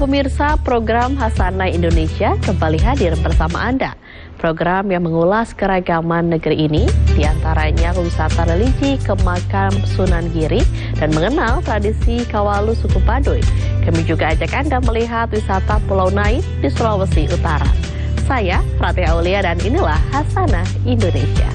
Pemirsa, program Hasanah Indonesia kembali hadir bersama Anda. Program yang mengulas keragaman negeri ini, diantaranya wisata religi ke makam Sunan Giri dan mengenal tradisi Kawalu suku Baduy. Kami juga ajak Anda melihat wisata Pulau Nain di Sulawesi Utara. Saya Rati Aulia dan inilah Hasanah Indonesia.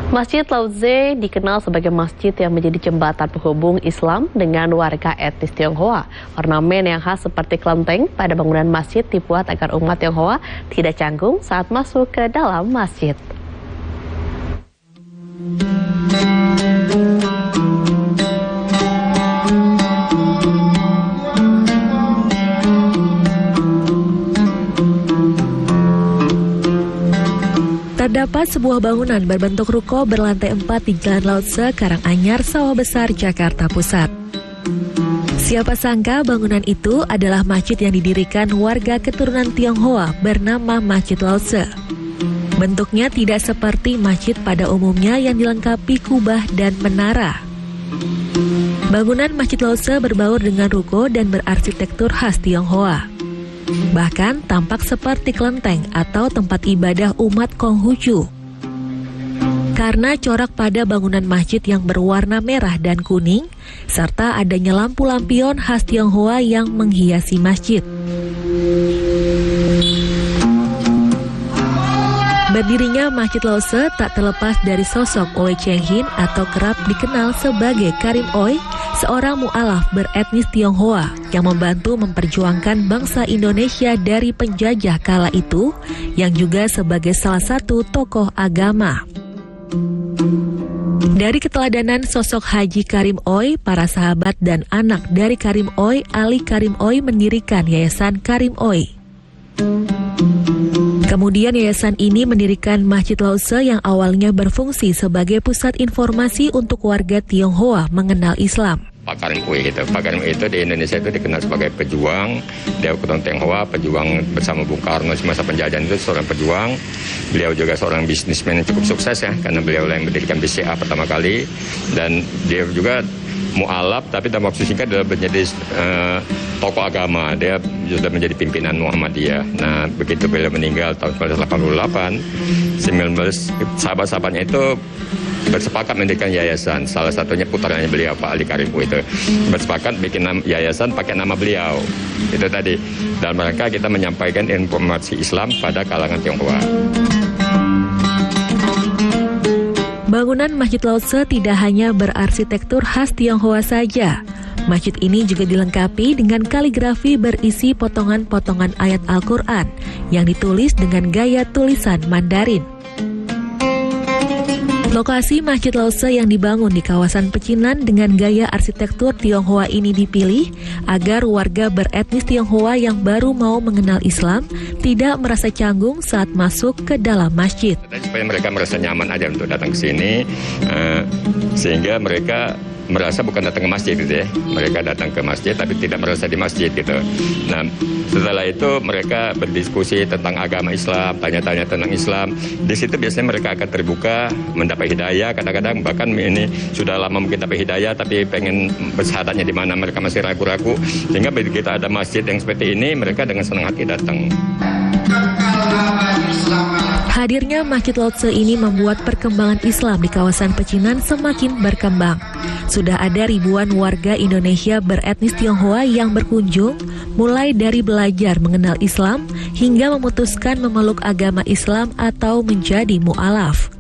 Masjid Lao-Tse dikenal sebagai masjid yang menjadi jembatan penghubung Islam dengan warga etnis Tionghoa. Ornamen yang khas seperti kelenteng pada bangunan masjid dibuat agar umat Tionghoa tidak canggung saat masuk ke dalam masjid. Terdapat sebuah bangunan berbentuk ruko berlantai 4 di Jalan Lao-Tse, Karanganyar, Sawah Besar, Jakarta Pusat. Siapa sangka bangunan itu adalah masjid yang didirikan warga keturunan Tionghoa bernama Masjid Lao-Tse. Bentuknya tidak seperti masjid pada umumnya yang dilengkapi kubah dan menara. Bangunan Masjid Lao-Tse berbaur dengan ruko dan berarsitektur khas Tionghoa. Bahkan tampak seperti kelenteng atau tempat ibadah umat Konghucu. Karena corak pada bangunan masjid yang berwarna merah dan kuning, serta adanya lampu lampion khas Tionghoa yang menghiasi masjid. Berdirinya Masjid Lao-Tse tak terlepas dari sosok Oi Cheng Hin atau kerap dikenal sebagai Karim Oi, seorang mu'alaf beretnis Tionghoa yang membantu memperjuangkan bangsa Indonesia dari penjajah kala itu, yang juga sebagai salah satu tokoh agama. Dari keteladanan sosok Haji Karim Oi, para sahabat dan anak dari Karim Oi, Ali Karim Oi mendirikan Yayasan Karim Oi. Kemudian yayasan ini mendirikan Masjid Lao-Tse yang awalnya berfungsi sebagai pusat informasi untuk warga Tionghoa mengenal Islam. Pak Karim Oi gitu. Pak Karim Oi itu di Indonesia itu dikenal sebagai pejuang. Dia keturunan Tionghoa, pejuang bersama Bung Karno semasa penjajahan itu seorang pejuang. Beliau juga seorang bisnismen yang cukup sukses ya, karena beliau yang mendirikan BCA pertama kali. Dan dia juga mu'alaf, tapi dalam waktu singkat adalah menjadi tokoh agama. Dia sudah menjadi pimpinan Muhammadiyah. Nah, begitu beliau meninggal tahun 1988, 19 sahabat-sahabatnya itu bersepakat mendirikan yayasan. Salah satunya putranya beliau, Pak Ali Karim Oi itu bersepakat bikin yayasan pakai nama beliau. Itu tadi. Dalam rangka kita menyampaikan informasi Islam pada kalangan Tionghoa. Bangunan Masjid Lao-Tse tidak hanya berarsitektur khas Tionghoa saja. Masjid ini juga dilengkapi dengan kaligrafi berisi potongan-potongan ayat Al-Quran yang ditulis dengan gaya tulisan Mandarin. Lokasi Masjid Lao-Tse yang dibangun di kawasan pecinan dengan gaya arsitektur Tionghoa ini dipilih agar warga beretnis Tionghoa yang baru mau mengenal Islam tidak merasa canggung saat masuk ke dalam masjid. Supaya mereka merasa nyaman aja untuk datang ke sini, sehingga mereka merasa bukan datang ke masjid gitu ya. Mereka datang ke masjid tapi tidak merasa di masjid gitu. Nah, setelah itu mereka berdiskusi tentang agama Islam, tanya-tanya tentang Islam. Di situ biasanya mereka akan terbuka, mendapat hidayah. Kadang-kadang bahkan ini sudah lama mungkin dapat hidayah tapi pengen bersyahadatnya di mana, mereka masih ragu-ragu. Sehingga begitu ada masjid yang seperti ini, mereka dengan senang hati datang. Hadirnya Masjid Lao-Tse ini membuat perkembangan Islam di kawasan Pecinan semakin berkembang. Sudah ada ribuan warga Indonesia beretnis Tionghoa yang berkunjung, mulai dari belajar mengenal Islam hingga memutuskan memeluk agama Islam atau menjadi mu'alaf.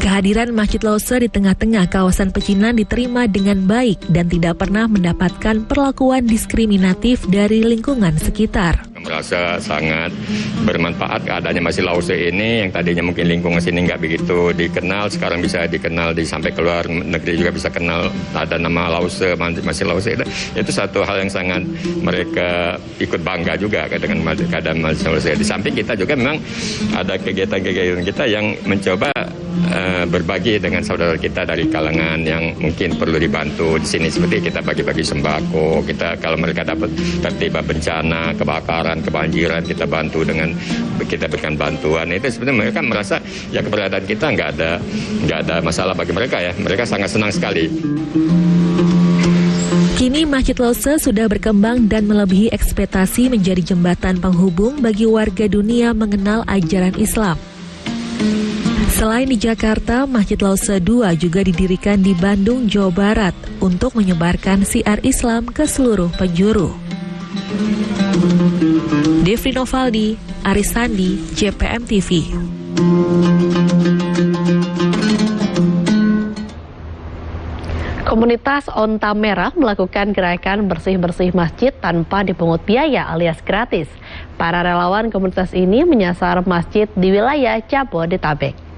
Kehadiran Masjid Lao-Tse di tengah-tengah kawasan Pecinan diterima dengan baik dan tidak pernah mendapatkan perlakuan diskriminatif dari lingkungan sekitar. Merasa sangat bermanfaat keadaannya Masjid Lao-Tse ini, yang tadinya mungkin lingkungan sini nggak begitu dikenal, sekarang bisa dikenal sampai keluar negeri juga bisa kenal, ada nama Lao-Tse, Masjid Lao-Tse itu satu hal yang sangat mereka ikut bangga juga dengan keadaan Masjid Lao-Tse. Di samping kita juga memang ada kegiatan-kegiatan kita yang mencoba berbagi dengan saudara kita dari kalangan yang mungkin perlu dibantu di sini, seperti kita bagi-bagi sembako, kita kalau mereka dapat tertimpa bencana, kebakaran, kebanjiran, kita bantu dengan kita berikan bantuan. Itu sebenarnya mereka merasa ya keberadaan kita nggak ada masalah bagi mereka ya. Mereka sangat senang sekali. Kini Masjid Lao-Tse sudah berkembang dan melebihi ekspektasi menjadi jembatan penghubung bagi warga dunia mengenal ajaran Islam. Selain di Jakarta, Masjid Lao-Tse II juga didirikan di Bandung, Jawa Barat untuk menyebarkan syiar Islam ke seluruh penjuru. Devri Novaldi, Aris Sandi, JPM TV. Komunitas Onta Merah melakukan gerakan bersih-bersih masjid tanpa dipungut biaya alias gratis. Para relawan komunitas ini menyasar masjid di wilayah Jabodetabek.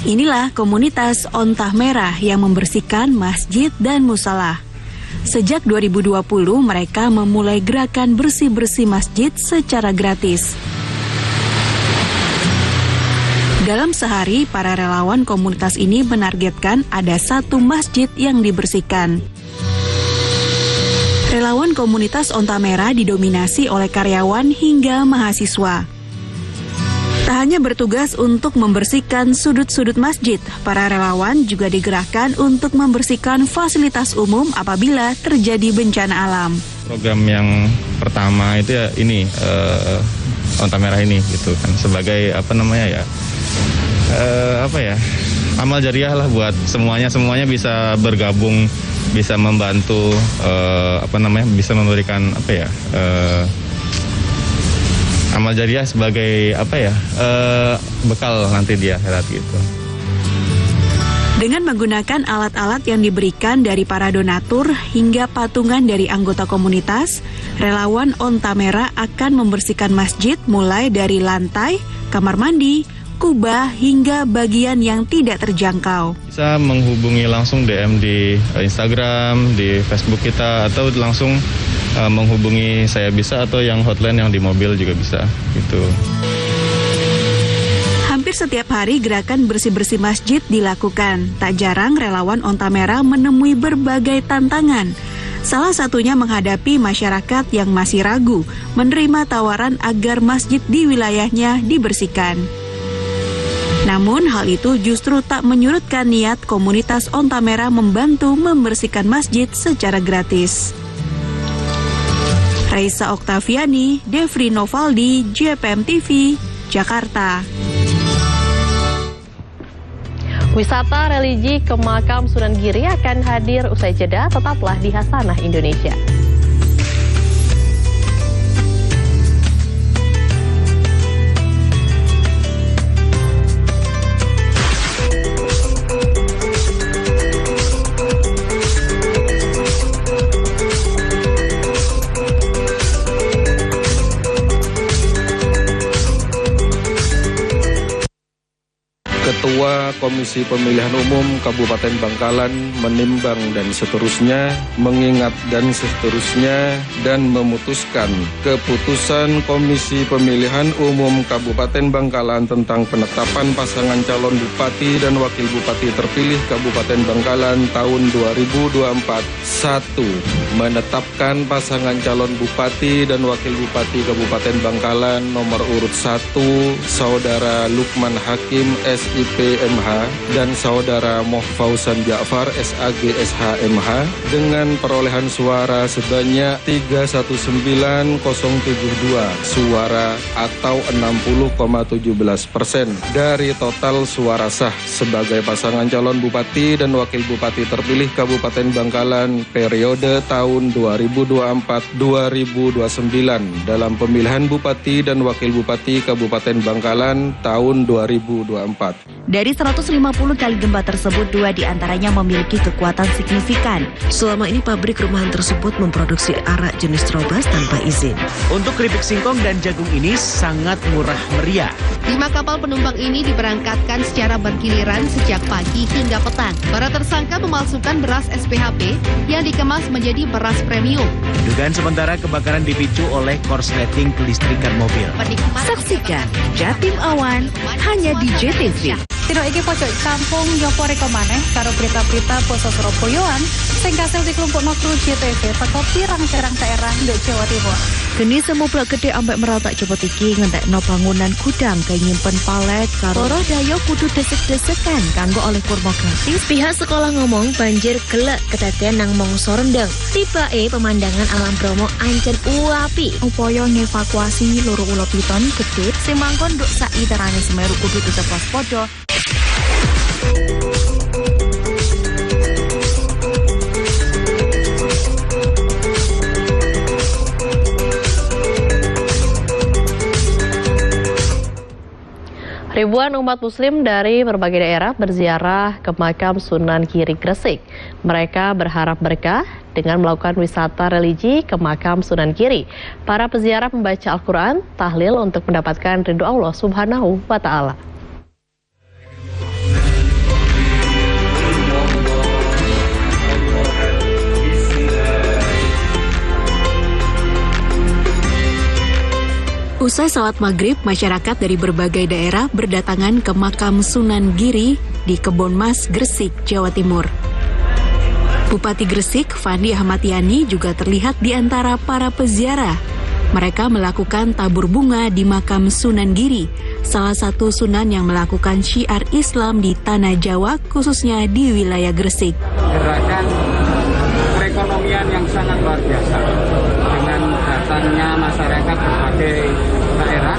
Inilah komunitas Onta Merah yang membersihkan masjid dan musala. Sejak 2020, mereka memulai gerakan bersih-bersih masjid secara gratis. Dalam sehari, para relawan komunitas ini menargetkan ada 1 masjid yang dibersihkan. Relawan komunitas Onta Merah didominasi oleh karyawan hingga mahasiswa. Tak hanya bertugas untuk membersihkan sudut-sudut masjid, para relawan juga digerakkan untuk membersihkan fasilitas umum apabila terjadi bencana alam. Program yang pertama itu ya ini Onta Merah ini gitu kan, sebagai amal jariah lah buat semuanya bisa bergabung, bisa membantu bisa memberikan amal jariah sebagai bekal nanti di akhirat gitu. Dengan menggunakan alat-alat yang diberikan dari para donatur hingga patungan dari anggota komunitas, relawan Onta Merah akan membersihkan masjid mulai dari lantai, kamar mandi, kubah hingga bagian yang tidak terjangkau. Bisa menghubungi langsung DM di Instagram, di Facebook kita, atau langsung menghubungi saya bisa, atau yang hotline yang di mobil juga bisa gitu. Hampir setiap hari gerakan bersih-bersih masjid dilakukan. Tak jarang relawan Onta Merah menemui berbagai tantangan. Salah satunya menghadapi masyarakat yang masih ragu menerima tawaran agar masjid di wilayahnya dibersihkan. Namun hal itu justru tak menyurutkan niat komunitas Onta Merah membantu membersihkan masjid secara gratis. Raisa Oktaviani, Devri Novaldi, JPM TV, Jakarta. Wisata religi ke makam Sunan Giri akan hadir usai jeda, tetaplah di Hasanah Indonesia. Ketua Komisi Pemilihan Umum Kabupaten Bangkalan menimbang dan seterusnya, mengingat dan seterusnya, dan memutuskan keputusan Komisi Pemilihan Umum Kabupaten Bangkalan tentang penetapan pasangan calon Bupati dan Wakil Bupati terpilih Kabupaten Bangkalan tahun 2024. 1. Menetapkan pasangan calon Bupati dan Wakil Bupati Kabupaten Bangkalan nomor urut 1 Saudara Lukman Hakim SIP MH MH dan Saudara Mohfausan Ja'far SAG SHMH dengan perolehan suara sebanyak 319.072 suara atau 60,17% dari total suara sah sebagai pasangan calon Bupati dan Wakil Bupati terpilih Kabupaten Bangkalan periode tahun 2024-2029 dalam pemilihan Bupati dan Wakil Bupati Kabupaten Bangkalan tahun 2024. Dari 150 kali gempa tersebut, 2 diantaranya memiliki kekuatan signifikan. Selama ini pabrik rumahan tersebut memproduksi arak jenis Trobas tanpa izin. Untuk keripik singkong dan jagung ini sangat murah meriah. 5 kapal penumpang ini diberangkatkan secara bergiliran sejak pagi hingga petang. Para tersangka memalsukan beras SPHP yang dikemas menjadi beras premium. Dugaan sementara kebakaran dipicu oleh korsleting kelistrikan mobil. Saksikan Jatim Awan hanya di JTV. Tino iki pojok kampung nyopo reko maneh karo berita-berita basa Surabayaan sing kasil dikelompokno kru JTV teko pirang-pirang daerah nduk Jawa Timur. Geni semu blok gede ambek meratak cepet iki ngentekno bangunan gudang kaya nyimpen palet karo para dayo kudu desek-desekan kanggo oleh kurma gratis. Pihak sekolah ngomong banjir gelek kedadean nang mangsa rendeng. Tibake pemandangan alam Bromo ancen uapi. Upaya ngevakuasi loro ula piton gede sing mangkon nduk sak iterane Semeru kudu tetep waspada. Ribuan umat muslim dari berbagai daerah berziarah ke makam Sunan Giri Gresik. Mereka berharap berkah dengan melakukan wisata religi ke makam Sunan Giri. Para peziarah membaca Al-Quran, tahlil untuk mendapatkan ridho Allah Subhanahu wa Ta'ala. Usai salat maghrib, masyarakat dari berbagai daerah berdatangan ke makam Sunan Giri di Kebon Mas, Gresik, Jawa Timur. Bupati Gresik, Fandi Ahmad Yani juga terlihat di antara para peziarah. Mereka melakukan tabur bunga di makam Sunan Giri, salah satu sunan yang melakukan syiar Islam di Tanah Jawa, khususnya di wilayah Gresik. Gerakan perekonomian yang sangat luar biasa. Dengan datangnya masyarakat berbagai daerah,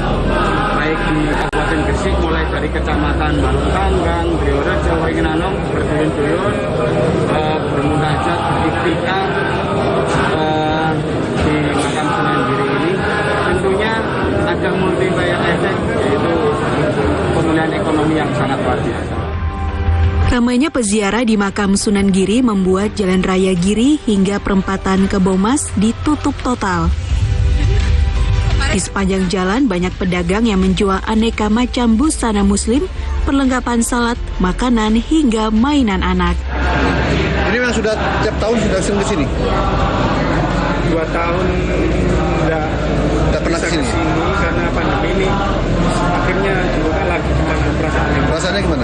baik di Kabupaten Gresik, mulai dari Kecamatan Balungtanggang, Briorejo, Wainginanong, berduyun-duyun, bermunajat, berikhtikaf di makam Sunan Giri ini. Tentunya ada multiplier efek, yaitu pemulihan ekonomi yang sangat luar biasa. Ramainya peziarah di makam Sunan Giri membuat Jalan Raya Giri hingga perempatan Kebomas ditutup total. Di sepanjang jalan banyak pedagang yang menjual aneka macam busana muslim, perlengkapan salat, makanan hingga mainan anak. Ini memang sudah tiap tahun sudah sering ke sini. 2 tahun tidak pernah ke sini karena pandemi ini. Akhirnya juga lagi perasaannya. Perasaannya gimana?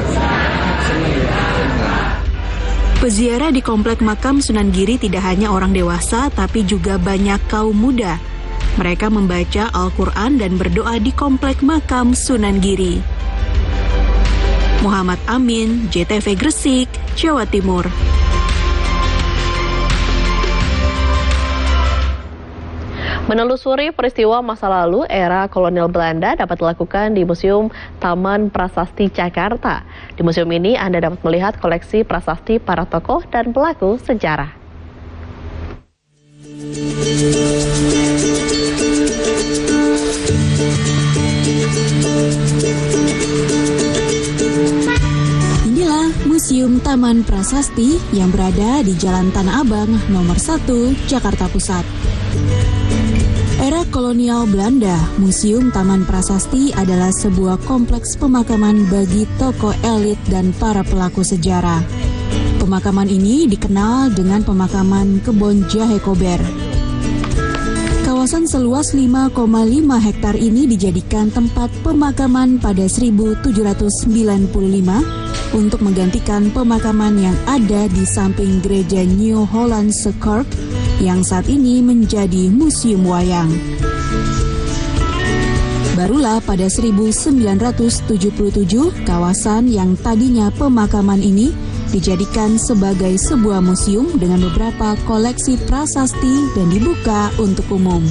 Peziarah di komplek makam Sunan Giri tidak hanya orang dewasa, tapi juga banyak kaum muda. Mereka membaca Al-Quran dan berdoa di komplek makam Sunan Giri. Muhammad Amin, JTV Gresik, Jawa Timur. Menelusuri peristiwa masa lalu era kolonial Belanda dapat dilakukan di Museum Taman Prasasti Jakarta. Di museum ini Anda dapat melihat koleksi prasasti para tokoh dan pelaku sejarah. Inilah Museum Taman Prasasti yang berada di Jalan Tanah Abang nomor 1, Jakarta Pusat. Era kolonial Belanda, Museum Taman Prasasti adalah sebuah kompleks pemakaman bagi tokoh elit dan para pelaku sejarah. Pemakaman ini dikenal dengan pemakaman Kebon Jahe Kober. Kawasan seluas 5,5 hektar ini dijadikan tempat pemakaman pada 1795 untuk menggantikan pemakaman yang ada di samping gereja New Hollandse Kerk yang saat ini menjadi museum wayang. Barulah pada 1977, kawasan yang tadinya pemakaman ini dijadikan sebagai sebuah museum dengan beberapa koleksi prasasti dan dibuka untuk umum.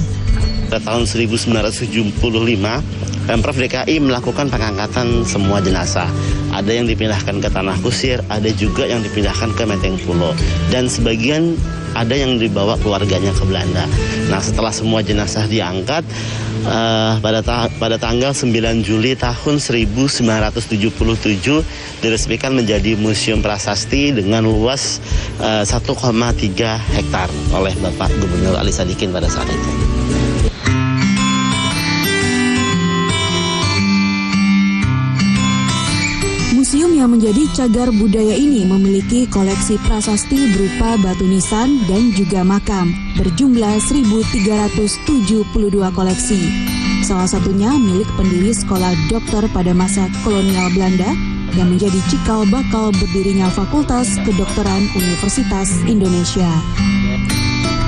Pada tahun 1975, Pemprov DKI melakukan pengangkatan semua jenazah. Ada yang dipindahkan ke Tanah Kusir, ada juga yang dipindahkan ke Menteng Pulo. Dan sebagian ada yang dibawa keluarganya ke Belanda. Nah, setelah semua jenazah diangkat, pada tanggal 9 Juli tahun 1977 diresmikan menjadi Museum Prasasti dengan luas 1,3 hektar oleh Bapak Gubernur Ali Sadikin pada saat itu. Museum yang menjadi cagar budaya ini memiliki koleksi prasasti berupa batu nisan dan juga makam berjumlah 1.372 koleksi. Salah satunya milik pendiri sekolah dokter pada masa kolonial Belanda yang menjadi cikal bakal berdirinya Fakultas Kedokteran Universitas Indonesia.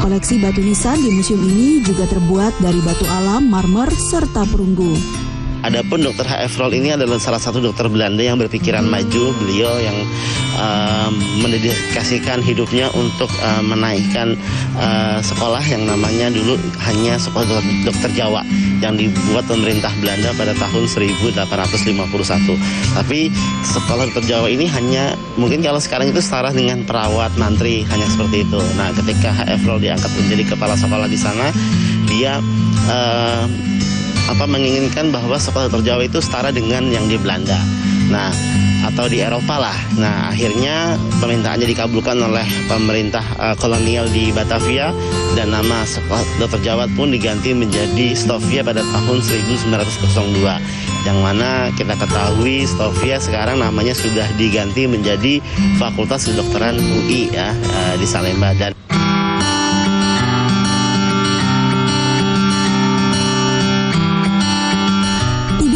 Koleksi batu nisan di museum ini juga terbuat dari batu alam, marmer, serta perunggu. Adapun Dr. H.F. Roll ini adalah salah satu dokter Belanda yang berpikiran maju. Beliau yang mendedikasikan hidupnya untuk menaikkan sekolah yang namanya dulu hanya sekolah dokter Jawa yang dibuat pemerintah Belanda pada tahun 1851. Tapi sekolah dokter Jawa ini hanya mungkin kalau sekarang itu setara dengan perawat, mantri, hanya seperti itu. Nah, ketika H.F. Roll diangkat menjadi kepala sekolah di sana, dia menginginkan bahwa sekolah dokter Jawa itu setara dengan yang di Belanda. Nah, atau di Eropa lah. Nah, akhirnya permintaannya dikabulkan oleh pemerintah kolonial di Batavia dan nama sekolah dokter Jawa pun diganti menjadi Stovia pada tahun 1902. Yang mana kita ketahui Stovia sekarang namanya sudah diganti menjadi Fakultas Kedokteran UI ya di Salemba. Dan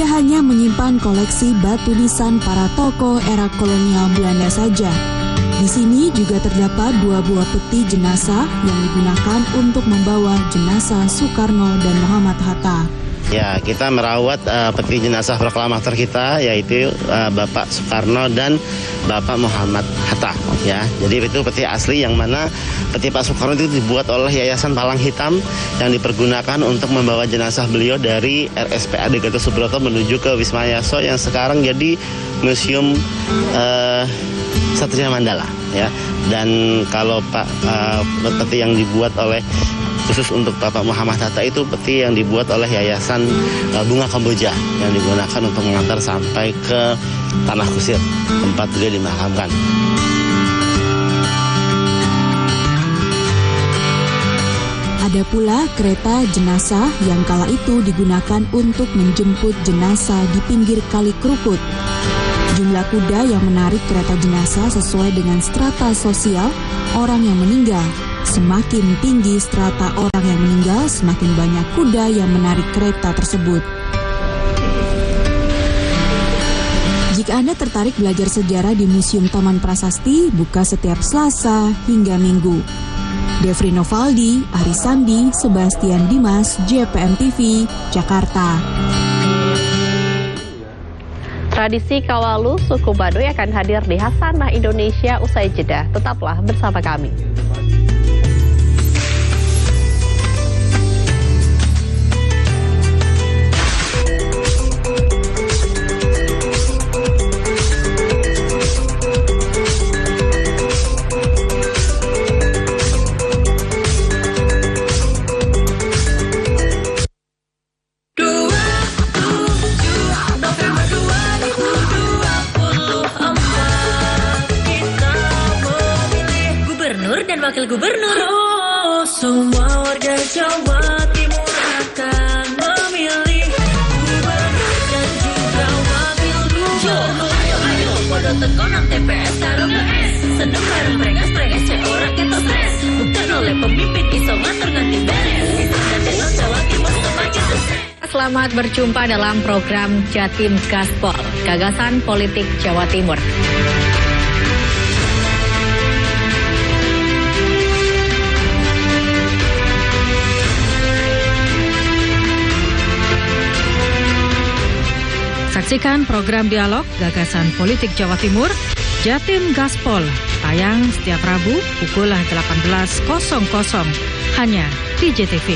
hanya menyimpan koleksi batu nisan para tokoh era kolonial Belanda saja. Di sini juga terdapat 2 buah peti jenazah yang digunakan untuk membawa jenazah Soekarno dan Muhammad Hatta. Ya, kita merawat peti jenazah proklamator kita, yaitu Bapak Soekarno dan Bapak Muhammad Hatta. Ya, jadi itu peti asli yang mana peti Pak Soekarno itu dibuat oleh Yayasan Palang Hitam yang dipergunakan untuk membawa jenazah beliau dari RSPAD Gatot Subroto menuju ke Wisma Yaso yang sekarang jadi Museum Satria Mandala. Ya, dan kalau peti yang dibuat oleh khusus untuk Bapak Muhammad Hatta itu peti yang dibuat oleh Yayasan Bunga Kamboja yang digunakan untuk mengantar sampai ke Tanah Kusir tempat beliau dimakamkan. Ada pula kereta jenazah yang kala itu digunakan untuk menjemput jenazah di pinggir Kali Krukut. Jumlah kuda yang menarik kereta jenazah sesuai dengan strata sosial orang yang meninggal. Semakin tinggi strata orang yang meninggal, semakin banyak kuda yang menarik kereta tersebut. Jika Anda tertarik belajar sejarah di Museum Taman Prasasti, buka setiap Selasa hingga Minggu. Devri Novaldi, Ari Sandi, Sebastian Dimas, JPM TV, Jakarta. Tradisi Kawalu suku Baduy akan hadir di Hasanah Indonesia usai jeda. Tetaplah bersama kami. Wakil Gubernur. Oh, semua warga Jawa Timur akan memilih gubernur dan juga wakil gubernur. Ayo, podo tekonan TPS karo PS. Seneng bareng pregas cek orang kita stres. Bukan oleh pemimpin iso ngatur nganti beres. Dan dengan Jawa Timur semakin sukses. Selamat berjumpa dalam program Jatim Gaspol, gagasan politik Jawa Timur. Saksikan program dialog Gagasan Politik Jawa Timur, Jatim Gaspol, tayang setiap Rabu pukul 18.00 hanya di JTV.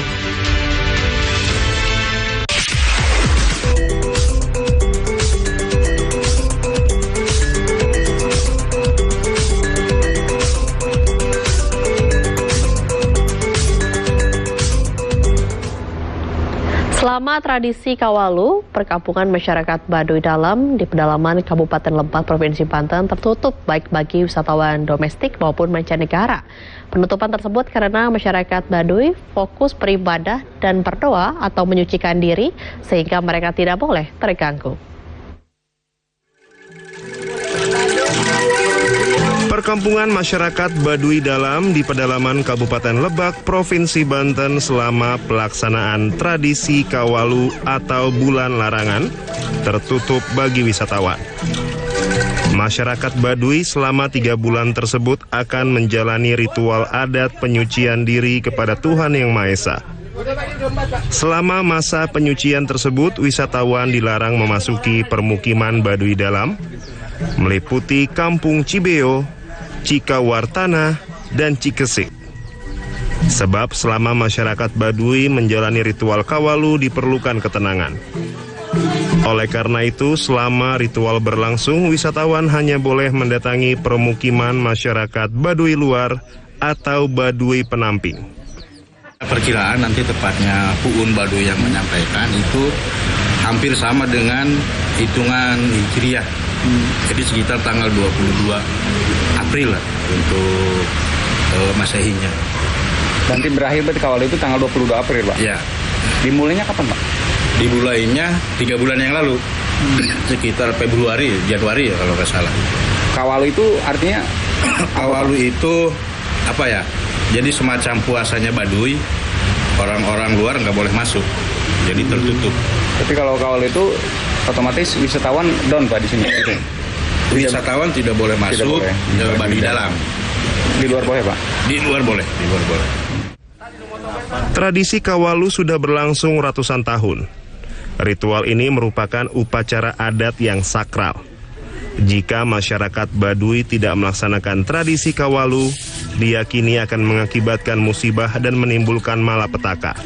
Selama tradisi Kawalu, perkampungan masyarakat Baduy Dalam di pedalaman Kabupaten Lebak, Provinsi Banten tertutup baik bagi wisatawan domestik maupun mancanegara. Penutupan tersebut karena masyarakat Baduy fokus beribadah dan berdoa atau menyucikan diri sehingga mereka tidak boleh terganggu. Perkampungan masyarakat Baduy Dalam di pedalaman Kabupaten Lebak, Provinsi Banten selama pelaksanaan tradisi Kawalu atau Bulan Larangan tertutup bagi wisatawan. Masyarakat Baduy selama 3 bulan tersebut akan menjalani ritual adat penyucian diri kepada Tuhan Yang Maha Esa. Selama masa penyucian tersebut, wisatawan dilarang memasuki permukiman Baduy Dalam, meliputi Kampung Cibeo, Cikawartana, dan Cikesik. Sebab selama masyarakat Baduy menjalani ritual Kawalu diperlukan ketenangan. Oleh karena itu, selama ritual berlangsung, wisatawan hanya boleh mendatangi permukiman masyarakat Baduy luar atau Baduy penamping. Perkiraan nanti tepatnya Puun Baduy yang menyampaikan itu hampir sama dengan hitungan Hijriah. Jadi sekitar tanggal 22 April lah untuk Masehinya. Nanti berakhir berarti Kawalu itu tanggal 22 April, Pak? Ya. Dimulainya kapan, Pak? Dimulainya 3 bulan yang lalu. Sekitar Februari, Januari ya kalau nggak salah. Kawalu itu artinya? Kawalu itu apa ya? Jadi semacam puasanya Baduy, orang-orang luar nggak boleh masuk. Jadi tertutup. Tapi kalau Kawalu itu otomatis wisatawan down, Pak, di sini. Wisatawan tidak boleh masuk ke Baduy Dalam. Di luar boleh, Pak? Di luar boleh, di luar boleh. Tradisi Kawalu sudah berlangsung ratusan tahun. Ritual ini merupakan upacara adat yang sakral. Jika masyarakat Baduy tidak melaksanakan tradisi Kawalu, diyakini akan mengakibatkan musibah dan menimbulkan malapetaka.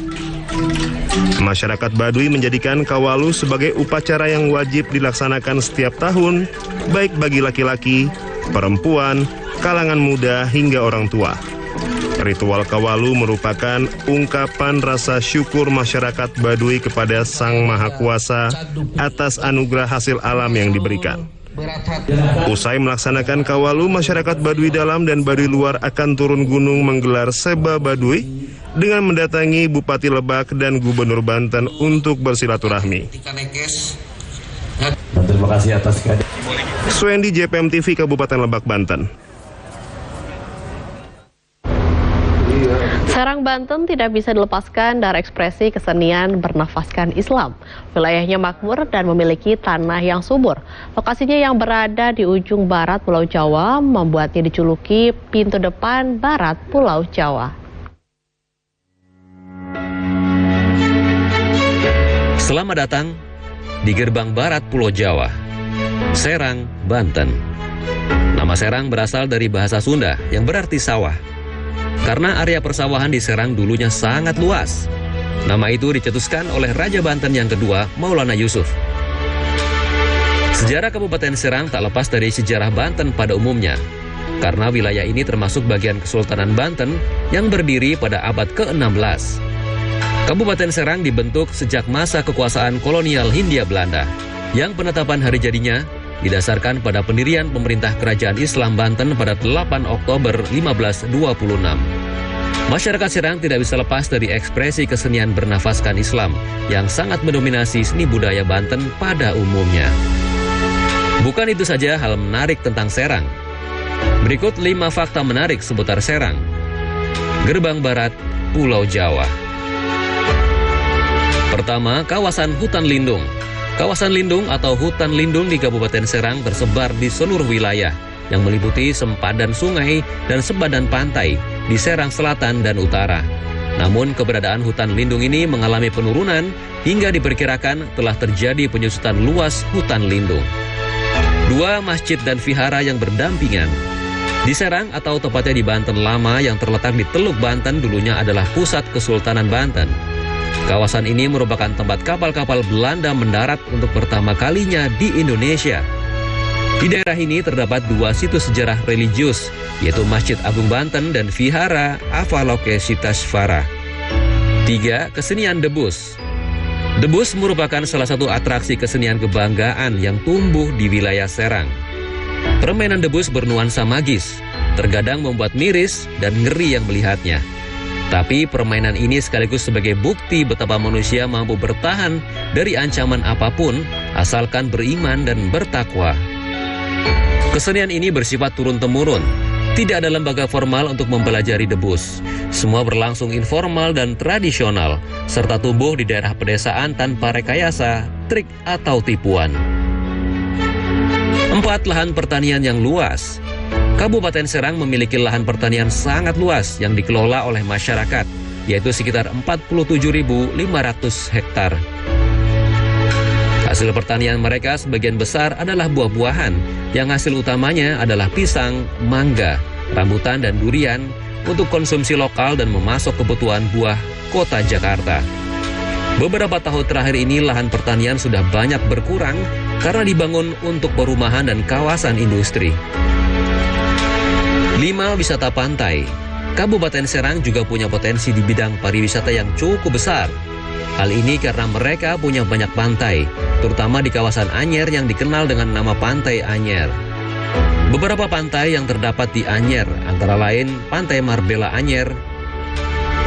Masyarakat Baduy menjadikan Kawalu sebagai upacara yang wajib dilaksanakan setiap tahun, baik bagi laki-laki, perempuan, kalangan muda hingga orang tua. Ritual Kawalu merupakan ungkapan rasa syukur masyarakat Baduy kepada Sang Maha Kuasa atas anugerah hasil alam yang diberikan. Usai melaksanakan Kawalu, masyarakat Baduy Dalam dan Baduy luar akan turun gunung menggelar Seba Baduy dengan mendatangi Bupati Lebak dan Gubernur Banten untuk bersilaturahmi. Terima kasih atas kehadiran. Swendi, JPM TV, Kabupaten Lebak, Banten. Serang, Banten tidak bisa dilepaskan dari ekspresi kesenian bernafaskan Islam. Wilayahnya makmur dan memiliki tanah yang subur. Lokasinya yang berada di ujung barat Pulau Jawa membuatnya dijuluki pintu depan barat Pulau Jawa. Selamat datang di gerbang barat Pulau Jawa, Serang, Banten. Nama Serang berasal dari bahasa Sunda yang berarti sawah. Karena area persawahan di Serang dulunya sangat luas. Nama itu dicetuskan oleh Raja Banten yang kedua, Maulana Yusuf. Sejarah Kabupaten Serang tak lepas dari sejarah Banten pada umumnya. Karena wilayah ini termasuk bagian Kesultanan Banten yang berdiri pada abad ke-16. Kabupaten Serang dibentuk sejak masa kekuasaan kolonial Hindia Belanda, yang penetapan hari jadinya didasarkan pada pendirian pemerintah Kerajaan Islam Banten pada 8 Oktober 1526. Masyarakat Serang tidak bisa lepas dari ekspresi kesenian bernafaskan Islam yang sangat mendominasi seni budaya Banten pada umumnya. Bukan itu saja hal menarik tentang Serang. Berikut 5 fakta menarik seputar Serang. Gerbang Barat, Pulau Jawa. Pertama, kawasan hutan lindung. Kawasan lindung atau hutan lindung di Kabupaten Serang tersebar di seluruh wilayah yang meliputi sempadan sungai dan sempadan pantai di Serang Selatan dan Utara. Namun keberadaan hutan lindung ini mengalami penurunan hingga diperkirakan telah terjadi penyusutan luas hutan lindung. 2 masjid dan vihara yang berdampingan. Di Serang atau tepatnya di Banten Lama yang terletak di Teluk Banten dulunya adalah pusat Kesultanan Banten. Kawasan ini merupakan tempat kapal-kapal Belanda mendarat untuk pertama kalinya di Indonesia. Di daerah ini terdapat 2 situs sejarah religius, yaitu Masjid Agung Banten dan Vihara Avalokiteshvara. 3. Kesenian debus. Debus merupakan salah satu atraksi kesenian kebanggaan yang tumbuh di wilayah Serang. Permainan debus bernuansa magis, terkadang membuat miris dan ngeri yang melihatnya. Tapi permainan ini sekaligus sebagai bukti betapa manusia mampu bertahan dari ancaman apapun asalkan beriman dan bertakwa. Kesenian ini bersifat turun-temurun. Tidak ada lembaga formal untuk mempelajari debus. Semua berlangsung informal dan tradisional, serta tumbuh di daerah pedesaan tanpa rekayasa, trik atau tipuan. 4. Lahan pertanian yang luas. Kabupaten Serang memiliki lahan pertanian sangat luas yang dikelola oleh masyarakat, yaitu sekitar 47.500 hektar. Hasil pertanian mereka sebagian besar adalah buah-buahan, yang hasil utamanya adalah pisang, mangga, rambutan, dan durian untuk konsumsi lokal dan memasok kebutuhan buah kota Jakarta. Beberapa tahun terakhir ini lahan pertanian sudah banyak berkurang karena dibangun untuk perumahan dan kawasan industri. 5. Wisata pantai. Kabupaten Serang juga punya potensi di bidang pariwisata yang cukup besar. Hal ini karena mereka punya banyak pantai, terutama di kawasan Anyer yang dikenal dengan nama Pantai Anyer. Beberapa pantai yang terdapat di Anyer antara lain Pantai Marbella Anyer,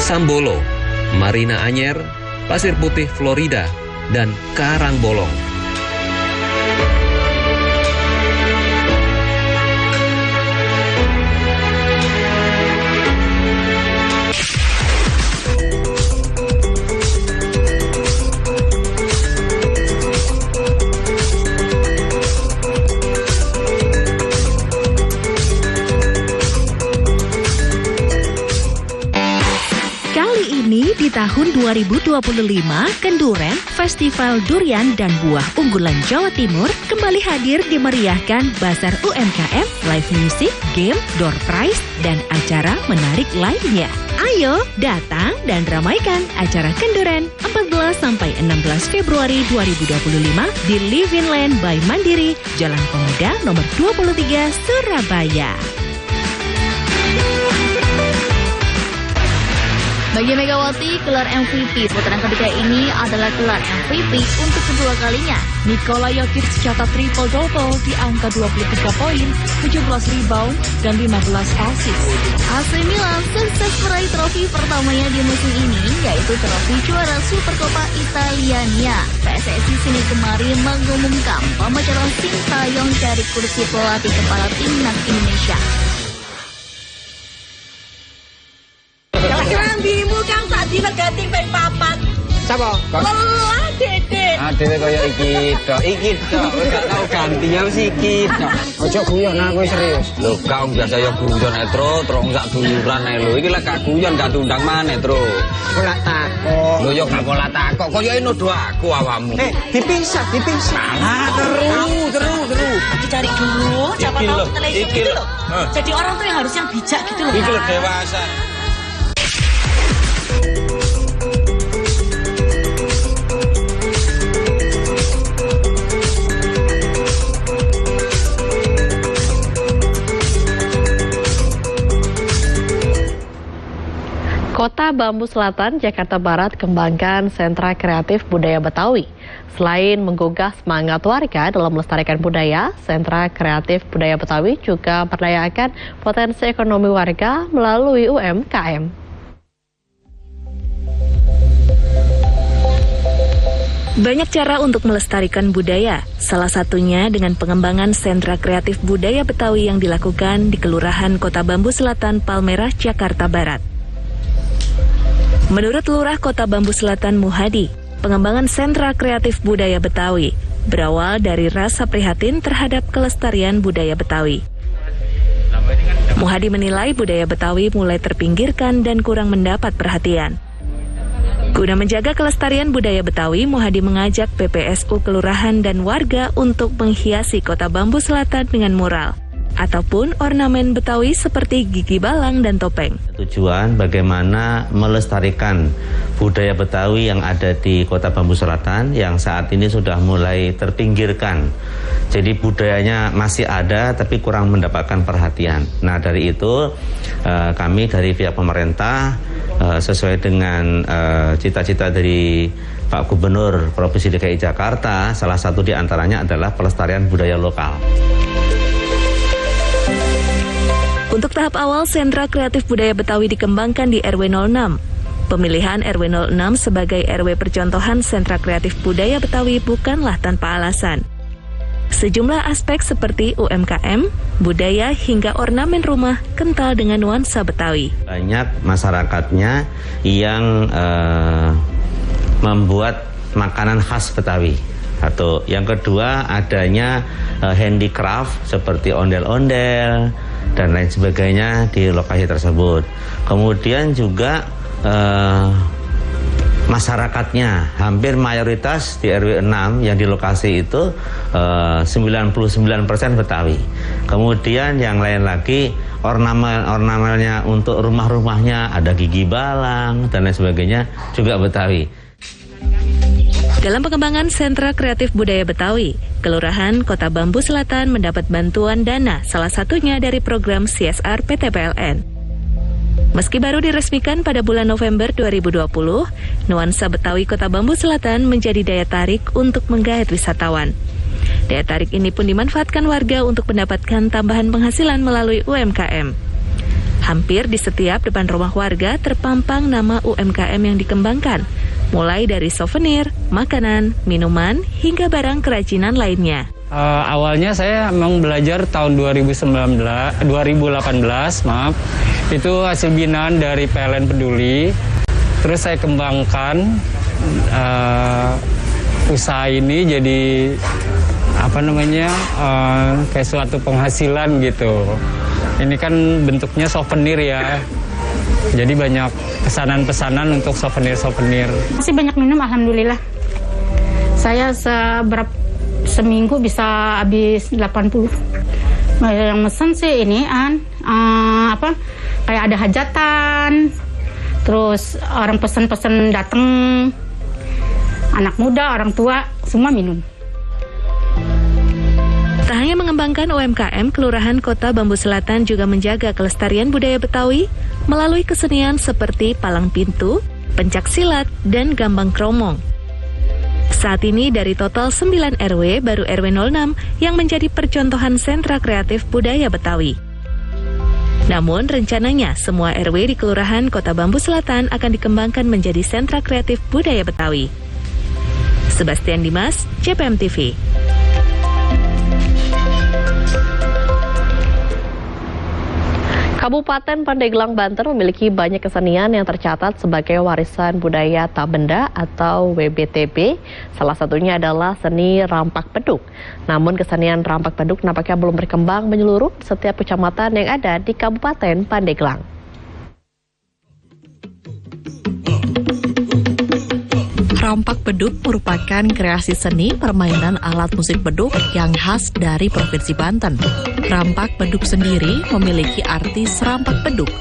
Sambolo, Marina Anyer, Pasir Putih Florida, dan Karangbolong. Di tahun 2025, Kenduren, Festival Durian dan Buah Unggulan Jawa Timur kembali hadir dimeriahkan Bazar UMKM, live music, game, door prize, dan acara menarik lainnya. Ayo datang dan ramaikan acara Kenduren 14-16 Februari 2025 di Living Land by Mandiri, Jalan Pemuda nomor 23, Surabaya. Bagi Megawati, gelar MVP putaran ketiga ini adalah gelar MVP untuk kedua kalinya. Nikola Jokic catat triple-double di angka 23 poin, 17 rebound, dan 15 assist. AC Milan sukses meraih trofi pertamanya di musim ini, yaitu trofi juara Supercoppa Italiania. PSSI Senin kemarin mengumumkan pemecahan Sintayong dari kursi pelatih kepala timnas Indonesia. Kerambimu kang tak dilegating ping 4. Sapa? Lelah Dede. Dhewe kaya iki tok. Gak tau gantinya wis iki tok. Ojo guyon aku serius. Lho, kau biasa ya guyon terus sak duluran ae lho. Iki lek gak guyon gak diundang maneh, Tru. Ora takok. Lho ya gak pola takok. Kaya nuduh aku awakmu. Dipisah. Salah terus. Dicari dulu, siapa tahu telepon gitu loh. Jadi orang tuh yang harus yang bijak gitu loh. Iki lho dewasa. Kota Bambu Selatan, Jakarta Barat kembangkan sentra kreatif budaya Betawi. Selain menggugah semangat warga dalam melestarikan budaya, sentra kreatif budaya Betawi juga memperdayakan potensi ekonomi warga melalui UMKM. Banyak cara untuk melestarikan budaya, salah satunya dengan pengembangan sentra kreatif budaya Betawi yang dilakukan di Kelurahan Kota Bambu Selatan, Palmerah, Jakarta Barat. Menurut Lurah Kota Bambu Selatan Muhadi, pengembangan sentra kreatif budaya Betawi berawal dari rasa prihatin terhadap kelestarian budaya Betawi. Muhadi menilai budaya Betawi mulai terpinggirkan dan kurang mendapat perhatian. Guna menjaga kelestarian budaya Betawi, Muhadi mengajak PPSU kelurahan dan warga untuk menghiasi Kota Bambu Selatan dengan mural ataupun ornamen Betawi seperti gigi balang dan topeng. Tujuan bagaimana melestarikan budaya Betawi yang ada di Kota Bambu Selatan yang saat ini sudah mulai terpinggirkan. Jadi budayanya masih ada tapi kurang mendapatkan perhatian. Nah dari itu kami dari pihak pemerintah sesuai dengan cita-cita dari Pak Gubernur Provinsi DKI Jakarta, salah satu di antaranya adalah pelestarian budaya lokal. Untuk tahap awal, Sentra Kreatif Budaya Betawi dikembangkan di RW 06. Pemilihan RW 06 sebagai RW percontohan Sentra Kreatif Budaya Betawi bukanlah tanpa alasan. Sejumlah aspek seperti UMKM, budaya, hingga ornamen rumah kental dengan nuansa Betawi. Banyak masyarakatnya yang membuat makanan khas Betawi. Atau yang kedua adanya handicraft seperti ondel-ondel dan lain sebagainya di lokasi tersebut. Kemudian juga masyarakatnya hampir mayoritas di RW 6 yang di lokasi itu 99% Betawi. Kemudian yang lain lagi ornamennya untuk rumah-rumahnya ada gigi balang dan lain sebagainya juga Betawi. Dalam pengembangan Sentra Kreatif Budaya Betawi, Kelurahan Kota Bambu Selatan mendapat bantuan dana, salah satunya dari program CSR PT PLN. Meski baru diresmikan pada bulan November 2020, nuansa Betawi Kota Bambu Selatan menjadi daya tarik untuk menggait wisatawan. Daya tarik ini pun dimanfaatkan warga untuk mendapatkan tambahan penghasilan melalui UMKM. Hampir di setiap depan rumah warga terpampang nama UMKM yang dikembangkan, mulai dari souvenir, makanan, minuman, hingga barang kerajinan lainnya. Awalnya saya memang belajar tahun 2018, itu hasil binaan dari PLN Peduli. Terus saya kembangkan usaha ini jadi kayak suatu penghasilan gitu. Ini kan bentuknya souvenir ya. Jadi banyak pesanan-pesanan untuk souvenir-souvenir. Masih banyak minum, alhamdulillah. Saya seminggu bisa habis 80. Yang mesen sih ini kayak ada hajatan. Terus orang pesen-pesen datang. Anak muda, orang tua, semua minum. Tak hanya mengembangkan UMKM, Kelurahan Kota Bambu Selatan juga menjaga kelestarian budaya Betawi melalui kesenian seperti palang pintu, pencak silat, dan gambang kromong. Saat ini dari total 9 RW, baru RW 06 yang menjadi percontohan Sentra Kreatif Budaya Betawi. Namun rencananya semua RW di Kelurahan Kota Bambu Selatan akan dikembangkan menjadi Sentra Kreatif Budaya Betawi. Sebastian Dimas, JPM TV. Kabupaten Pandeglang, Banten memiliki banyak kesenian yang tercatat sebagai warisan budaya tak benda atau WBTB. Salah satunya adalah seni rampak beduk. Namun kesenian rampak beduk nampaknya belum berkembang menyeluruh setiap kecamatan yang ada di Kabupaten Pandeglang. Rampak beduk merupakan kreasi seni permainan alat musik beduk yang khas dari Provinsi Banten. Rampak beduk sendiri memiliki arti serampak beduk,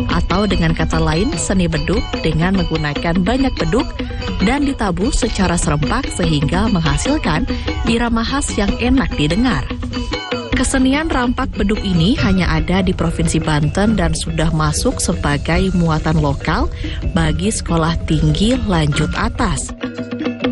atau dengan kata lain seni beduk dengan menggunakan banyak beduk dan ditabuh secara serempak sehingga menghasilkan irama khas yang enak didengar. Kesenian rampak beduk ini hanya ada di Provinsi Banten dan sudah masuk sebagai muatan lokal bagi sekolah tinggi lanjut atas.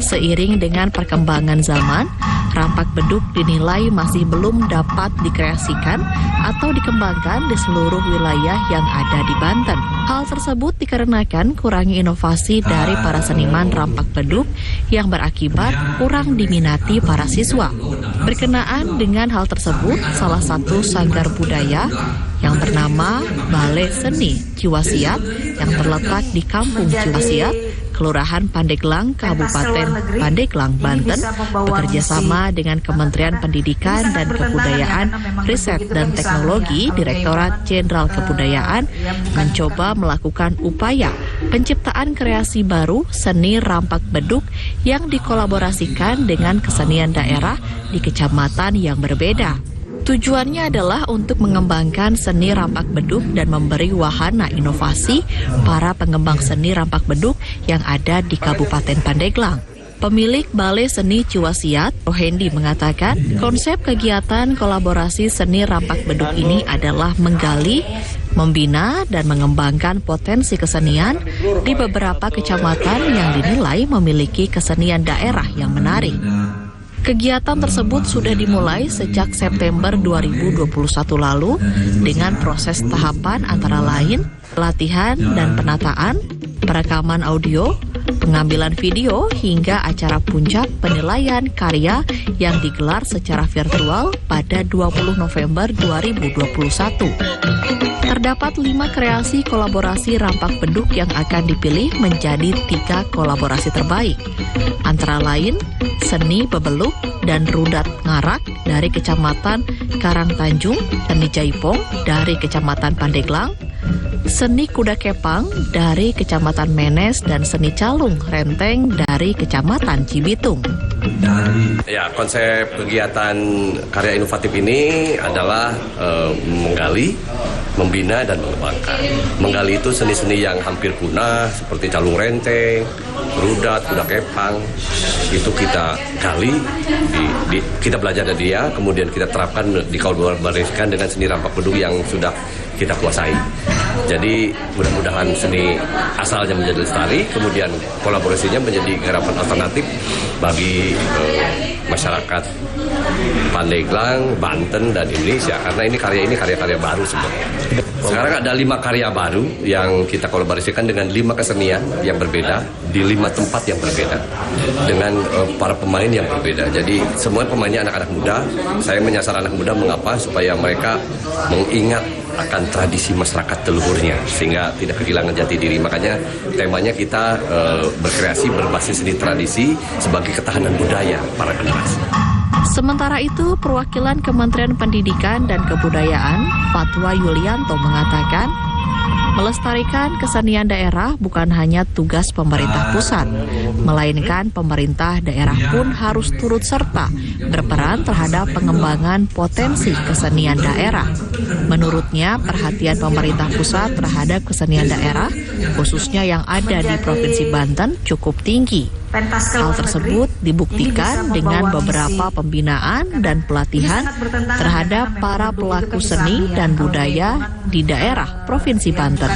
Seiring dengan perkembangan zaman, rampak beduk dinilai masih belum dapat dikreasikan atau dikembangkan di seluruh wilayah yang ada di Banten. Hal tersebut dikarenakan kurangnya inovasi dari para seniman rampak beduk yang berakibat kurang diminati para siswa. Berkenaan dengan hal tersebut, salah satu sanggar budaya yang bernama Balai Seni Ciwasiat yang terletak di Kampung Ciwasiat, Kelurahan Pandeglang, Kabupaten Pandeglang, Banten, bekerja sama dengan Kementerian Pendidikan dan Kebudayaan, Riset dan Teknologi, Direktorat Jenderal Kebudayaan, mencoba melakukan upaya penciptaan kreasi baru seni rampak beduk yang dikolaborasikan dengan kesenian daerah di kecamatan yang berbeda. Tujuannya adalah untuk mengembangkan seni rampak beduk dan memberi wahana inovasi para pengembang seni rampak beduk yang ada di Kabupaten Pandeglang. Pemilik Balai Seni Ciwasiat, Rohendi, mengatakan konsep kegiatan kolaborasi seni rampak beduk ini adalah menggali, membina, dan mengembangkan potensi kesenian di beberapa kecamatan yang dinilai memiliki kesenian daerah yang menarik. Kegiatan tersebut sudah dimulai sejak September 2021 lalu dengan proses tahapan antara lain pelatihan dan penataan, perekaman audio, pengambilan video, hingga acara puncak penilaian karya yang digelar secara virtual pada 20 November 2021. Terdapat 5 kreasi kolaborasi rampak beduk yang akan dipilih menjadi 3 kolaborasi terbaik. Antara lain, seni bebeluk dan rudat ngarak dari Kecamatan Karangtanjung, seni jaipong dari Kecamatan Pandeglang, seni kuda kepang dari Kecamatan Menes, dan seni calung renteng dari Kecamatan Cibitung. Ya, konsep kegiatan karya inovatif ini adalah menggali, membina, dan mengembangkan. Menggali itu seni-seni yang hampir punah seperti calung renteng, rudat, kuda kepang. Itu kita gali, kita belajar dari dia, kemudian kita terapkan, dikolaborasikan dengan seni rampak beduk yang sudah kita kuasai. Jadi mudah-mudahan seni asalnya menjadi lestari, kemudian kolaborasinya menjadi garapan alternatif bagi masyarakat Pandeglang, Banten, dan Indonesia. Karena ini karya-karya baru semua. Sekarang ada 5 karya baru yang kita kolaborasikan dengan 5 kesenian yang berbeda di 5 tempat yang berbeda dengan para pemain yang berbeda. Jadi semua pemainnya anak-anak muda. Saya menyasar anak muda mengapa? Supaya mereka mengingat akan tradisi masyarakat leluhurnya sehingga tidak kehilangan jati diri. Makanya temanya kita berkreasi berbasis seni tradisi sebagai ketahanan budaya para generasi. Sementara itu, perwakilan Kementerian Pendidikan dan Kebudayaan, Fatwa Yulianto, mengatakan melestarikan kesenian daerah bukan hanya tugas pemerintah pusat, melainkan pemerintah daerah pun harus turut serta berperan terhadap pengembangan potensi kesenian daerah. Menurutnya, perhatian pemerintah pusat terhadap kesenian daerah, khususnya yang ada di Provinsi Banten, cukup tinggi. Hal tersebut dibuktikan dengan beberapa pembinaan dan pelatihan terhadap para pelaku seni dan budaya di daerah Provinsi Banten.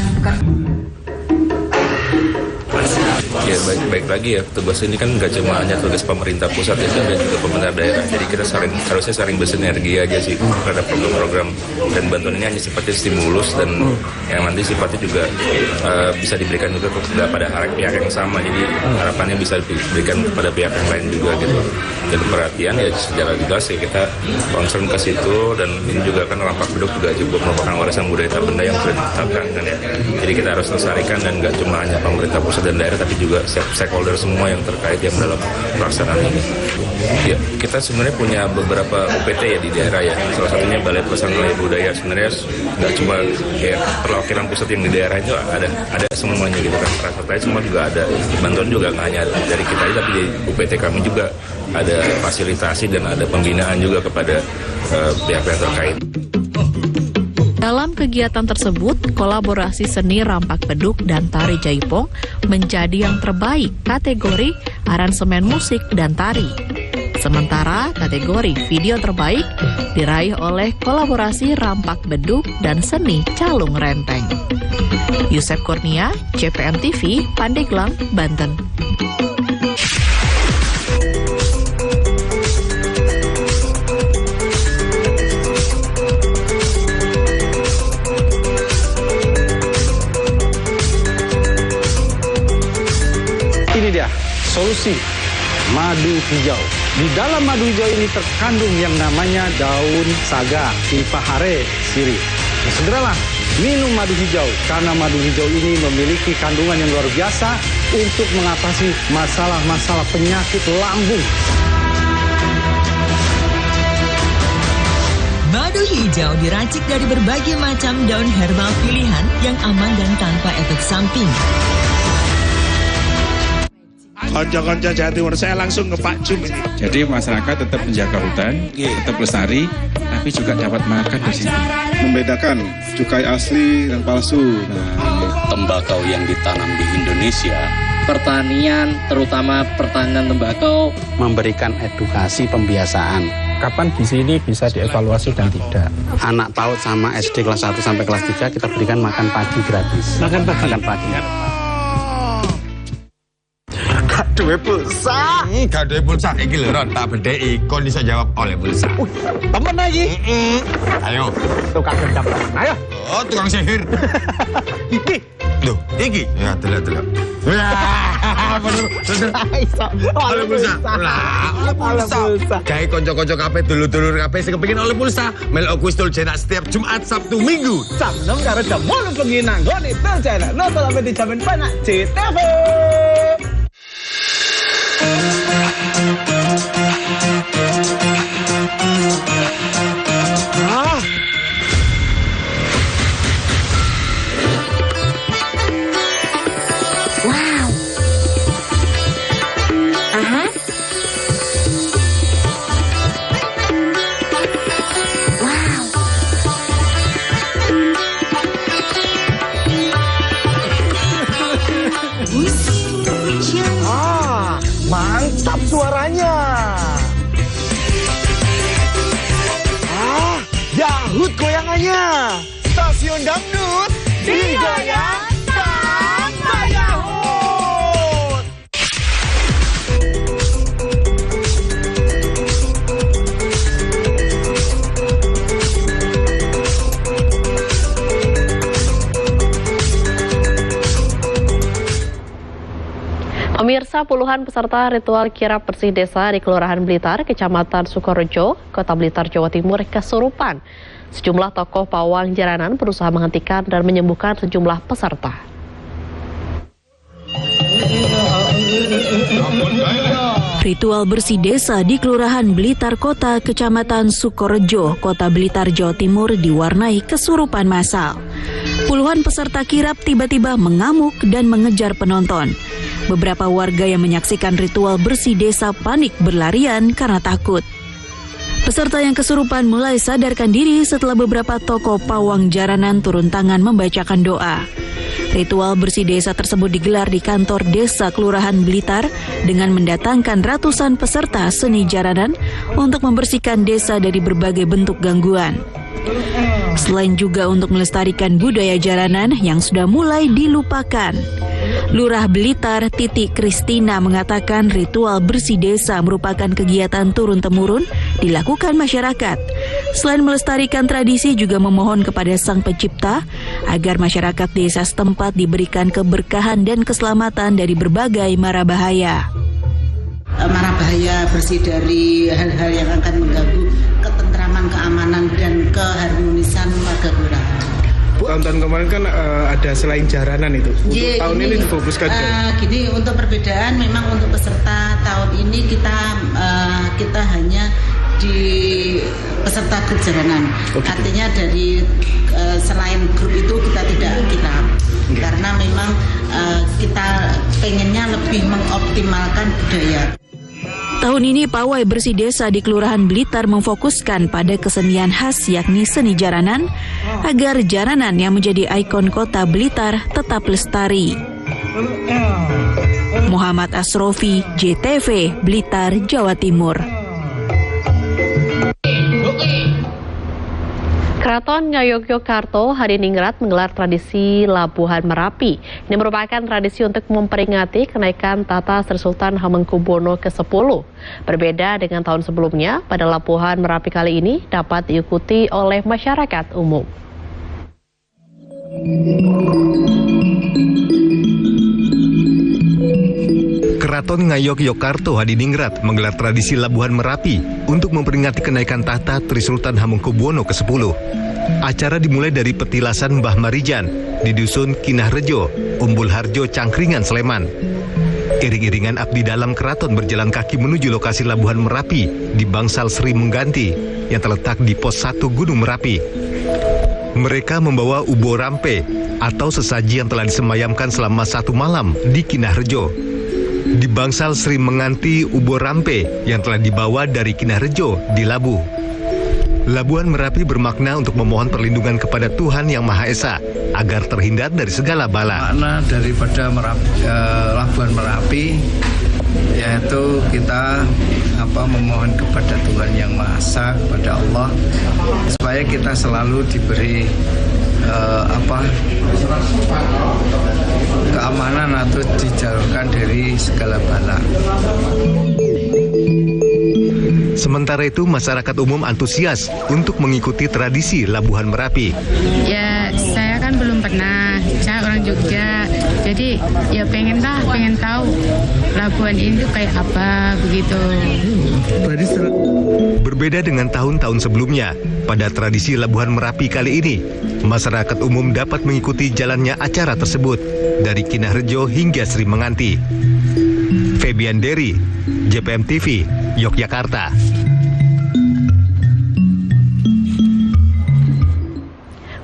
Ya baik lagi ya, tugas ini kan nggak cuma hanya tugas pemerintah pusat ya, dan juga pemerintah daerah. Jadi kita harusnya saling bersinergi aja sih pada program-program, dan bantuan ini hanya seperti stimulus dan yang nanti sifatnya juga bisa diberikan juga kepada pihak yang sama. Jadi harapannya bisa diberikan kepada pihak yang lain juga gitu. Jadi perhatian ya secara jelas ya kita concern ke situ, dan ini juga kan rampak beduk juga merupakan warisan budaya tak benda yang sudah ditetapkan kan ya. Jadi kita harus lestarikan, dan nggak cuma hanya pemerintah pusat dan daerah, tapi juga stakeholder semua yang terkait yang dalam pelaksanaan ini. Ya, kita sebenarnya punya beberapa UPT ya di daerah ya. Salah satunya Balai Pelestarian Budaya. Sebenarnya nggak cuma kayak perwakilan pusat yang di daerah itu ada semuanya gitu kan. Rasanya semua juga ada. Bantuan juga nggak hanya dari kita aja, tapi di UPT kami juga ada fasilitasi dan ada pembinaan juga kepada pihak-pihak terkait. Dalam kegiatan tersebut, kolaborasi seni rampak beduk dan tari jaipong menjadi yang terbaik kategori aransemen musik dan tari. Sementara kategori video terbaik diraih oleh kolaborasi rampak beduk dan seni calung renteng. Yusef Kurnia, JPM TV, Pandeglang, Banten. Ini dia solusi madu hijau. Di dalam madu hijau ini terkandung yang namanya daun saga, Silpahare siri. Nah, segeralah minum madu hijau, karena madu hijau ini memiliki kandungan yang luar biasa untuk mengatasi masalah-masalah penyakit lambung. Madu hijau diracik dari berbagai macam daun herbal pilihan yang aman dan tanpa efek samping. Konco-konco Jawa Timur, saya langsung ke Pak Jum ini. Jadi masyarakat tetap menjaga hutan, tetap lestari, tapi juga dapat makan di sini. Membedakan cukai asli dan palsu. Tembakau yang ditanam di Indonesia, pertanian, terutama pertanian tembakau, memberikan edukasi pembiasaan. Kapan di sini bisa dievaluasi dan tidak? Anak PAUD sama SD kelas 1 sampai kelas 3 kita berikan makan pagi gratis. Makan pagi? Makan pagi. Gaduhe pulsa. Gaduhe pulsa iki lho Ron, tak bedheki kon iso jawab oleh pulsa. Temen lagi. Ayo. Tukang gendam. Ayo. Oh, tukang sihir. Iki. Loh, iki. Ya, delok. Wah, bener. Oleh pulsa. Oleh pulsa. Gawe kanca-kanca kabeh dulur-dulur kabeh sing kepengin oleh pulsa, melok kuis Tul Jenak setiap Jumat, Sabtu, Minggu. Jam 6 karo jam 8 bengi nang nggone Tul Jenak. Nonton sampe dijamin banyak JTV. Wow. Aha. Wow. Mantap suaranya. Yahut goyangannya. Stasiun dangdut digoyang sama Yahut. Pemirsa, puluhan peserta ritual kirap bersih desa di Kelurahan Blitar, Kecamatan Sukorejo, Kota Blitar, Jawa Timur kesurupan. Sejumlah tokoh pawang jaranan berusaha menghentikan dan menyembuhkan sejumlah peserta. Ritual bersih desa di Kelurahan Blitar Kota, Kecamatan Sukorejo, Kota Blitar, Jawa Timur diwarnai kesurupan massal. Puluhan peserta kirap tiba-tiba mengamuk dan mengejar penonton. Beberapa warga yang menyaksikan ritual bersih desa panik berlarian karena takut. Peserta yang kesurupan mulai sadarkan diri setelah beberapa tokoh pawang jaranan turun tangan membacakan doa. Ritual bersih desa tersebut digelar di kantor desa Kelurahan Blitar dengan mendatangkan ratusan peserta seni jaranan untuk membersihkan desa dari berbagai bentuk gangguan. Selain juga untuk melestarikan budaya jaranan yang sudah mulai dilupakan. Lurah Blitar Titi Kristina mengatakan ritual bersih desa merupakan kegiatan turun-temurun dilakukan masyarakat. Selain melestarikan tradisi, juga memohon kepada Sang Pencipta agar masyarakat desa setempat diberikan keberkahan dan keselamatan dari berbagai mara bahaya. Mara bahaya, bersih dari hal-hal yang akan mengganggu ketentraman, keamanan, dan keharmonisan warga kelurahan. Tahun-tahun kemarin kan ada selain jaranan itu. Untuk tahun ini difokuskan. Gini, untuk perbedaan memang untuk peserta tahun ini kita hanya di peserta grup jaranan. Artinya dari selain grup itu kita tidak kirap. Karena memang kita pengennya lebih mengoptimalkan budaya. Tahun ini pawai bersih desa di Kelurahan Blitar memfokuskan pada kesenian khas yakni seni jaranan agar jaranan yang menjadi ikon kota Blitar tetap lestari. Muhammad Asrofi, JTV, Blitar, Jawa Timur. Keraton Ngayogyakarta Hadiningrat menggelar tradisi Labuhan Merapi. Ini merupakan tradisi untuk memperingati kenaikan tahta Sri Sultan Hamengkubuwono ke-10. Berbeda dengan tahun sebelumnya, pada Labuhan Merapi kali ini dapat diikuti oleh masyarakat umum. Keraton Ngayogyakarta Hadiningrat menggelar tradisi Labuhan Merapi untuk memperingati kenaikan tahta Sri Sultan Hamengkubuwono ke-10. Acara dimulai dari petilasan Mbah Marijan di Dusun Kinahrejo, Umbul Harjo, Cangkringan, Sleman. Iring-iringan abdi dalam keraton berjalan kaki menuju lokasi Labuhan Merapi di Bangsal Sri Mengganti yang terletak di Pos 1 Gunung Merapi. Mereka membawa ubo rampe atau sesaji yang telah disemayamkan selama 1 malam di Kinahrejo. Di Bangsal Sri Mengganti, ubo rampe yang telah dibawa dari Kinahrejo dilabuh. Labuhan Merapi bermakna untuk memohon perlindungan kepada Tuhan Yang Maha Esa agar terhindar dari segala bala. Makna daripada Labuhan Merapi yaitu kita memohon kepada Tuhan Yang Maha Esa, kepada Allah, supaya kita selalu diberi keamanan atau dijauhkan dari segala bala. Sementara itu, masyarakat umum antusias untuk mengikuti tradisi Labuhan Merapi. Ya, saya kan belum pernah. Saya orang Jogja. Jadi, ya pengen tahu Labuhan ini tuh kayak apa begitu. Berbeda dengan tahun-tahun sebelumnya, pada tradisi Labuhan Merapi kali ini, masyarakat umum dapat mengikuti jalannya acara tersebut dari Kinahrejo hingga Sri Mengganti. Febian Dery, JPM TV, Yogyakarta.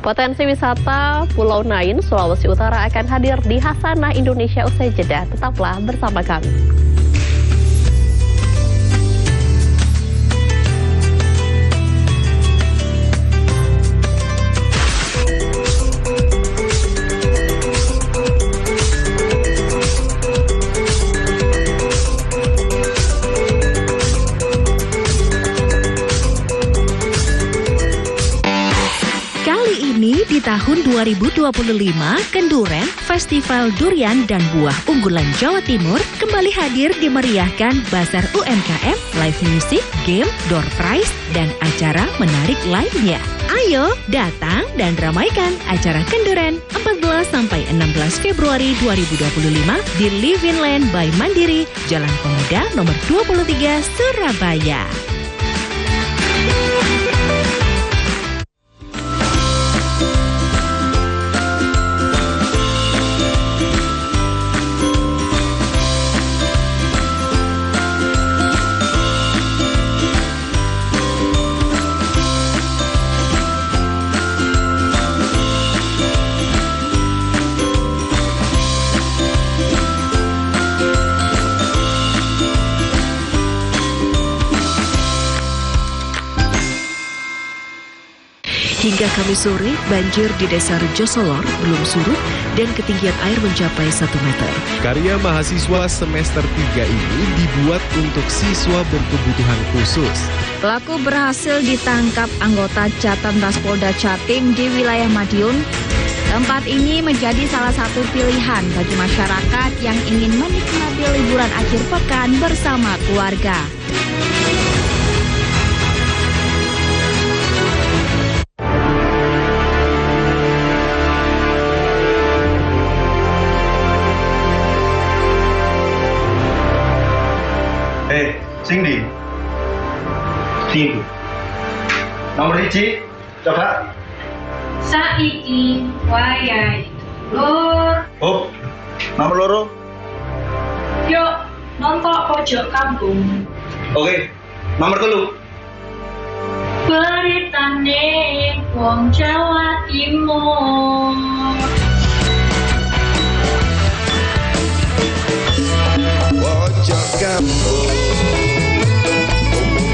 Potensi wisata Pulau Nain, Sulawesi Utara akan hadir di Hasanah Indonesia usai jeda. Tetaplah bersama kami. Di tahun 2025, Kenduren, Festival Durian dan Buah Unggulan Jawa Timur kembali hadir dimeriahkan Bazar UMKM, live music, game, door prize, dan acara menarik lainnya. Ayo datang dan ramaikan acara Kenduren 14-16 Februari 2025 di Living Land by Mandiri, Jalan Pemuda nomor 23, Surabaya. Hingga Kamis sore, banjir di Desa Rejosolor belum surut dan ketinggian air mencapai 1 meter. Karya mahasiswa semester 3 ini dibuat untuk siswa berkebutuhan khusus. Pelaku berhasil ditangkap anggota Jatanras Polda Jatim di wilayah Madiun. Tempat ini menjadi salah satu pilihan bagi masyarakat yang ingin menikmati liburan akhir pekan bersama keluarga. Sing nomor 1 coba saiki wayahe lur nomor 2 yuk nonton pojok kampung. Oke, nomor 3 beritane wong Jawa Timur. Pojok kampung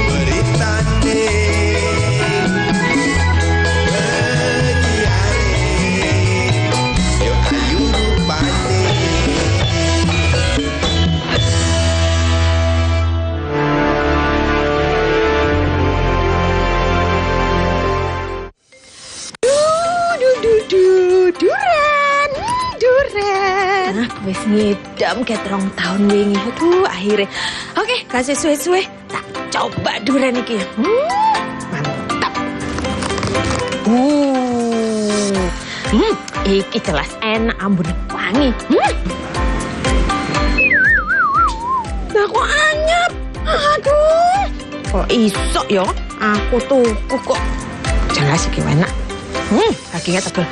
beritane Wis ngidam ket 2 tahun wingi. Aduh, akhirnya. Oke, kasih suwe-suwe. Tak coba durian iki. Mantap. Iki jelas enak, ambune wangi. Lah kok anyep. Aduh. Kok iso ya? Aku tuku kok. Jelas iki enak. Dagingnya tebel.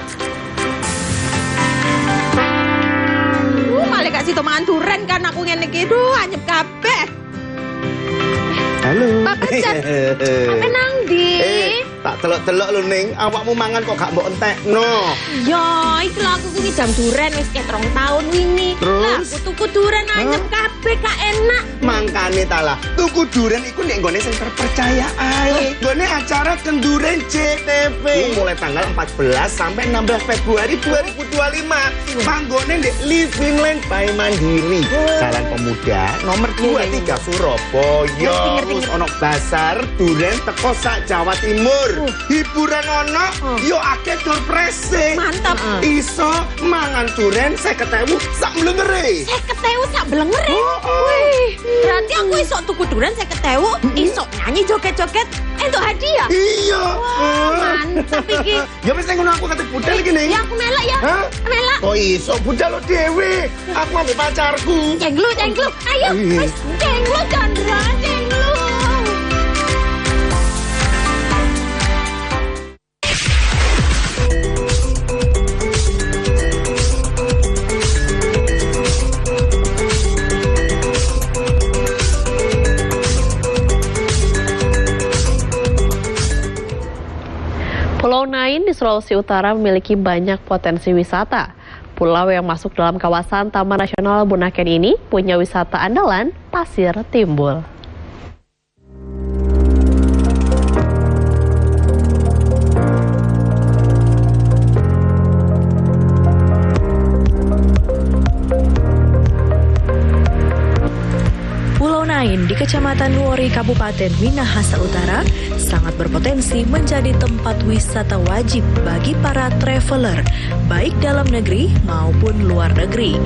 Malah gak situ mangan duren kan aku ngene iki. Duh, anyep kabeh. Halo. Pak Pecat. Apa nang ndi? Tak telok-telok lho Ning, awakmu mangan kok gak mbok entekno. Ya, iki lho aku kuwi jam duren wis 3 tahun wingi. Lah, aku tuku duren anyep kabeh gak enak. Mangkane ta lah, tuku duren iku nek nggone sing terpercaya ae. Nggone acara Kenduren JTV. Mulai tanggal 14 sampai 16 Februari 2025. Panggone ndek Living Land by Mandiri. Jalan Pemuda nomor 23 Surabaya. Terus ono pasar duren teko sak Jawa Timur. Hiburan ono, yo akeh tur prese. Mantap. Iso mangan duren 50.000 sak blengere. 50.000 sak blengere. Wih, berarti aku iso tuku duren 50.000, iso nyanyi joget-joget entuk hadiah. Iya. Mantap iki. Ya wis ngono aku kate budal iki ning. Ya aku melak ya. Melak. Oh iso budal lo dhewe. Aku ambek pacarku. Cenglu. Ayo, wis cenglu Chandra, cenglu. Pulau Nain di Sulawesi Utara memiliki banyak potensi wisata. Pulau yang masuk dalam kawasan Taman Nasional Bunaken ini punya wisata andalan Pasir Timbul. Nain di Kecamatan Wori, Kabupaten Minahasa Utara sangat berpotensi menjadi tempat wisata wajib bagi para traveler, baik dalam negeri maupun luar negeri.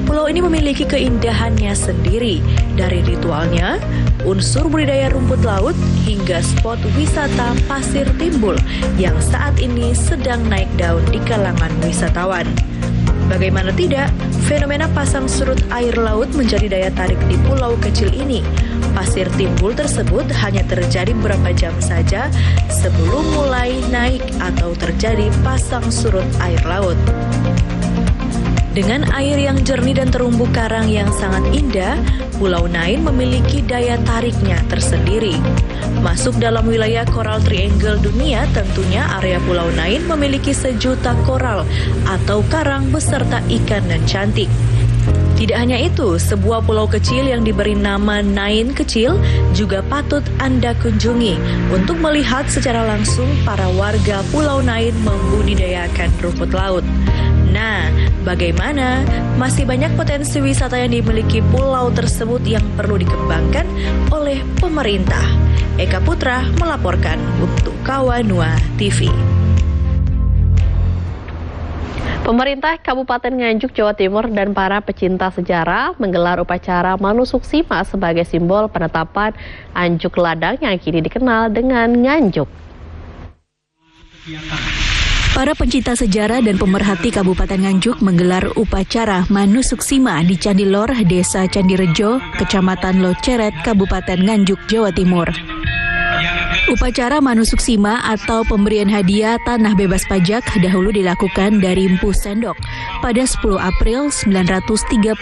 Pulau ini memiliki keindahannya sendiri, dari ritualnya, unsur budidaya rumput laut, hingga spot wisata Pasir Timbul yang saat ini sedang naik daun di kalangan wisatawan. Bagaimana tidak, fenomena pasang surut air laut menjadi daya tarik di pulau kecil ini. Pasir Timbul tersebut hanya terjadi beberapa jam saja sebelum mulai naik atau terjadi pasang surut air laut. Dengan air yang jernih dan terumbu karang yang sangat indah, Pulau Nain memiliki daya tariknya tersendiri. Masuk dalam wilayah Coral Triangle dunia, tentunya area Pulau Nain memiliki sejuta koral atau karang beserta ikan dan cantik. Tidak hanya itu, sebuah pulau kecil yang diberi nama Nain Kecil juga patut Anda kunjungi untuk melihat secara langsung para warga Pulau Nain membudidayakan rumput laut. Nah, bagaimana? Masih banyak potensi wisata yang dimiliki pulau tersebut yang perlu dikembangkan oleh pemerintah. Eka Putra melaporkan untuk Kawanua TV. Pemerintah Kabupaten Nganjuk, Jawa Timur dan para pecinta sejarah menggelar upacara Manusuksima sebagai simbol penetapan Anjuk Ladang yang kini dikenal dengan Nganjuk. Para pencinta sejarah dan pemerhati Kabupaten Nganjuk menggelar upacara Manusuksima di Candi Lor, Desa Candirejo, Kecamatan Loceret, Kabupaten Nganjuk, Jawa Timur. Upacara Manusuksima atau pemberian hadiah tanah bebas pajak dahulu dilakukan dari Empu Sendok pada 10 April 1937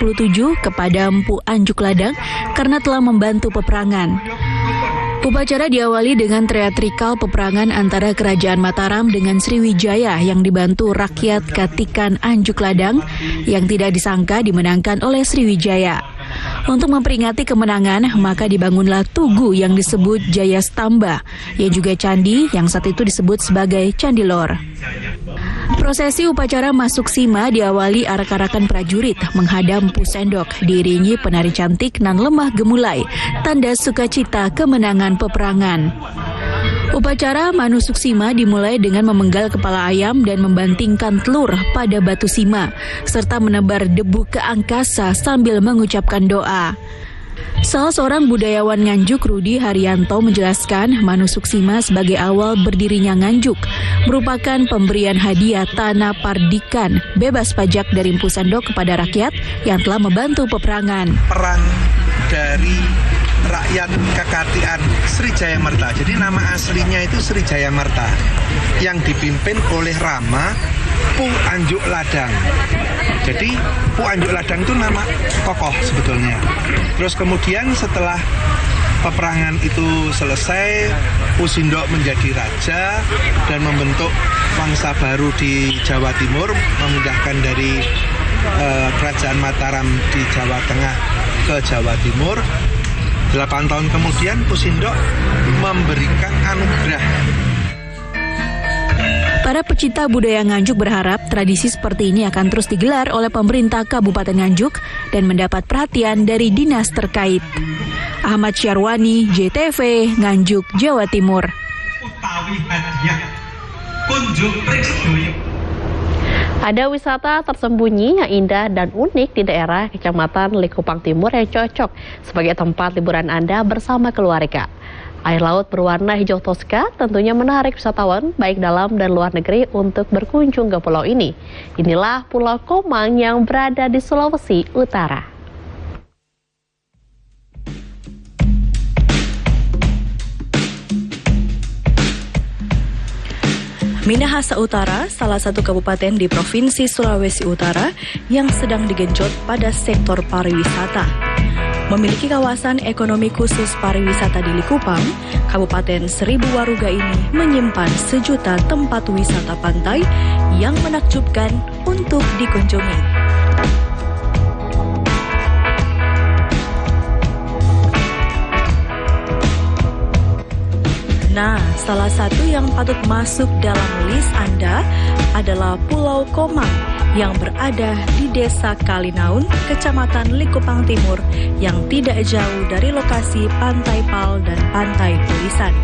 kepada Empu Anjuk Ladang karena telah membantu peperangan. Upacara diawali dengan teatrikal peperangan antara Kerajaan Mataram dengan Sriwijaya yang dibantu rakyat Katikan Anjuk Ladang yang tidak disangka dimenangkan oleh Sriwijaya. Untuk memperingati kemenangan, maka dibangunlah tugu yang disebut Jaya Stamba, yang juga candi yang saat itu disebut sebagai Candi Lor. Prosesi upacara Manusuksima diawali arak-arakan prajurit menghadap Empu Sendok, diiringi penari cantik nan lemah gemulai, tanda sukacita kemenangan peperangan. Upacara Manusuksima dimulai dengan memenggal kepala ayam dan membantingkan telur pada batu sima, serta menebar debu ke angkasa sambil mengucapkan doa. Salah seorang budayawan Nganjuk, Rudi Haryanto, menjelaskan Manusuksima sebagai awal berdirinya Nganjuk merupakan pemberian hadiah tanah Pardikan bebas pajak dari Empu Sendok kepada rakyat yang telah membantu peperangan. Peran dari rakyat Rakyat Kekatian Srijaya Merta. Jadi nama aslinya itu Srijaya Merta yang dipimpin oleh Rama Pu Anjuk Ladang. Jadi Pu Anjuk Ladang itu nama tokoh sebetulnya. Terus kemudian setelah peperangan itu selesai, Pu Sindok menjadi raja dan membentuk bangsa baru di Jawa Timur, memindahkan dari kerajaan Mataram di Jawa Tengah ke Jawa Timur. 8 tahun kemudian Pu Sindok memberikan anugerah. Para pecinta budaya Nganjuk berharap tradisi seperti ini akan terus digelar oleh pemerintah Kabupaten Nganjuk dan mendapat perhatian dari dinas terkait. Ahmad Syarwani, JTV, Nganjuk, Jawa Timur. Ada wisata tersembunyi yang indah dan unik di daerah Kecamatan Likupang Timur yang cocok sebagai tempat liburan Anda bersama keluarga. Air laut berwarna hijau toska tentunya menarik wisatawan baik dalam dan luar negeri untuk berkunjung ke pulau ini. Inilah Pulau Komang yang berada di Sulawesi Utara. Minahasa Utara, salah satu kabupaten di Provinsi Sulawesi Utara yang sedang digenjot pada sektor pariwisata. Memiliki kawasan ekonomi khusus pariwisata di Likupang, Kabupaten Seribu Waruga ini menyimpan sejuta tempat wisata pantai yang menakjubkan untuk dikunjungi. Nah, salah satu yang patut masuk dalam list Anda adalah Pulau Komang yang berada di Desa Kalinaun, Kecamatan Likupang Timur yang tidak jauh dari lokasi Pantai Pal dan Pantai Tulisan.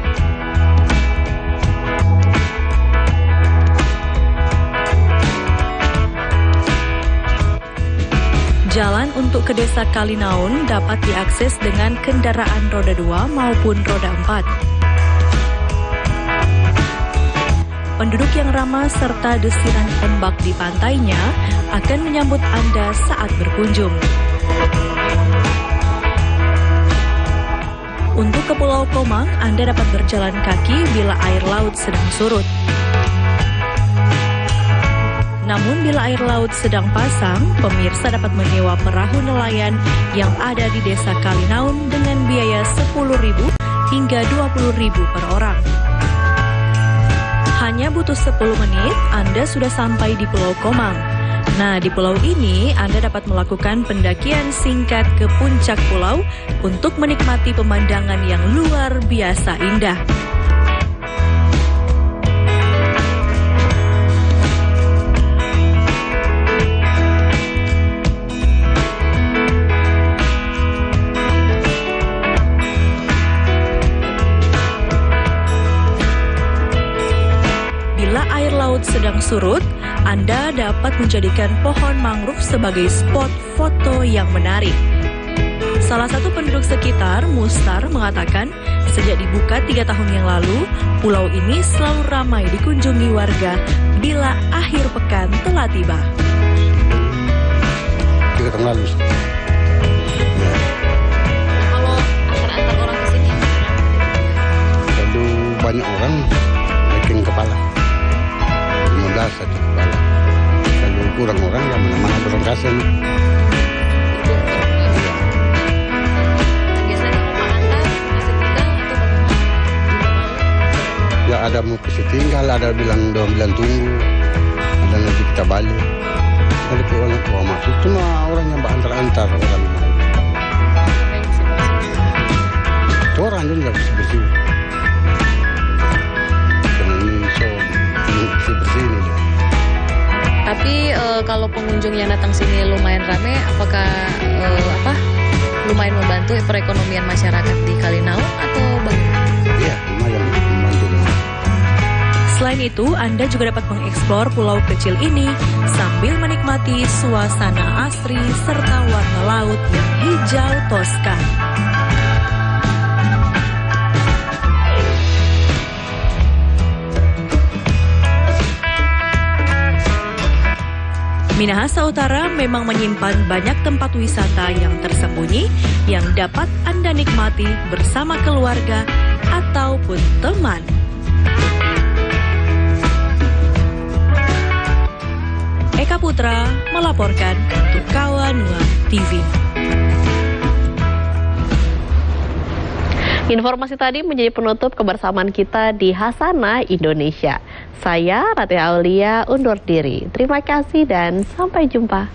Jalan untuk ke Desa Kalinaun dapat diakses dengan kendaraan roda 2 maupun roda 4. Penduduk yang ramah serta desiran ombak di pantainya akan menyambut Anda saat berkunjung. Untuk ke Pulau Komang, Anda dapat berjalan kaki bila air laut sedang surut. Namun bila air laut sedang pasang, pemirsa dapat menyewa perahu nelayan yang ada di Desa Kalinaun dengan biaya Rp10.000 hingga Rp20.000 per orang. Hanya butuh 10 menit, Anda sudah sampai di Pulau Komang. Nah, di pulau ini Anda dapat melakukan pendakian singkat ke puncak pulau untuk menikmati pemandangan yang luar biasa indah. Sedang surut, Anda dapat menjadikan pohon mangrove sebagai spot foto yang menarik. Salah satu penduduk sekitar, Mustar, mengatakan sejak dibuka 3 tahun yang lalu, pulau ini selalu ramai dikunjungi warga bila akhir pekan telah tiba. 3 tahun lalu. Kalau antar orang ke sini, lalu banyak orang bikin kepala. 15 satu kepala. Kalau kurang orang ya mana-mana belum kasih. Biasanya rumah Anda masih tinggal atau bagaimana? Ya ada mau kasih tinggal, ada bilang 2 bulan tunggu, ada nanti kita balik. Kalau ke orang tua masuk cuma orang yang antar-antar orang lain. Orang juga nggak bersih-bersih. Karena ini bersih-bersih ini. Tapi kalau pengunjung yang datang sini lumayan ramai, apakah lumayan membantu perekonomian masyarakat di Kalinaun atau bagaimana? Iya, lumayan membantu. Selain itu, Anda juga dapat mengeksplor pulau kecil ini sambil menikmati suasana asri serta warna laut yang hijau toska. Minahasa Utara memang menyimpan banyak tempat wisata yang tersembunyi yang dapat Anda nikmati bersama keluarga ataupun teman. Eka Putra melaporkan untuk Kawanua TV. Informasi tadi menjadi penutup kebersamaan kita di Hasanah Indonesia. Saya Ratih Aulia undur diri. Terima kasih dan sampai jumpa.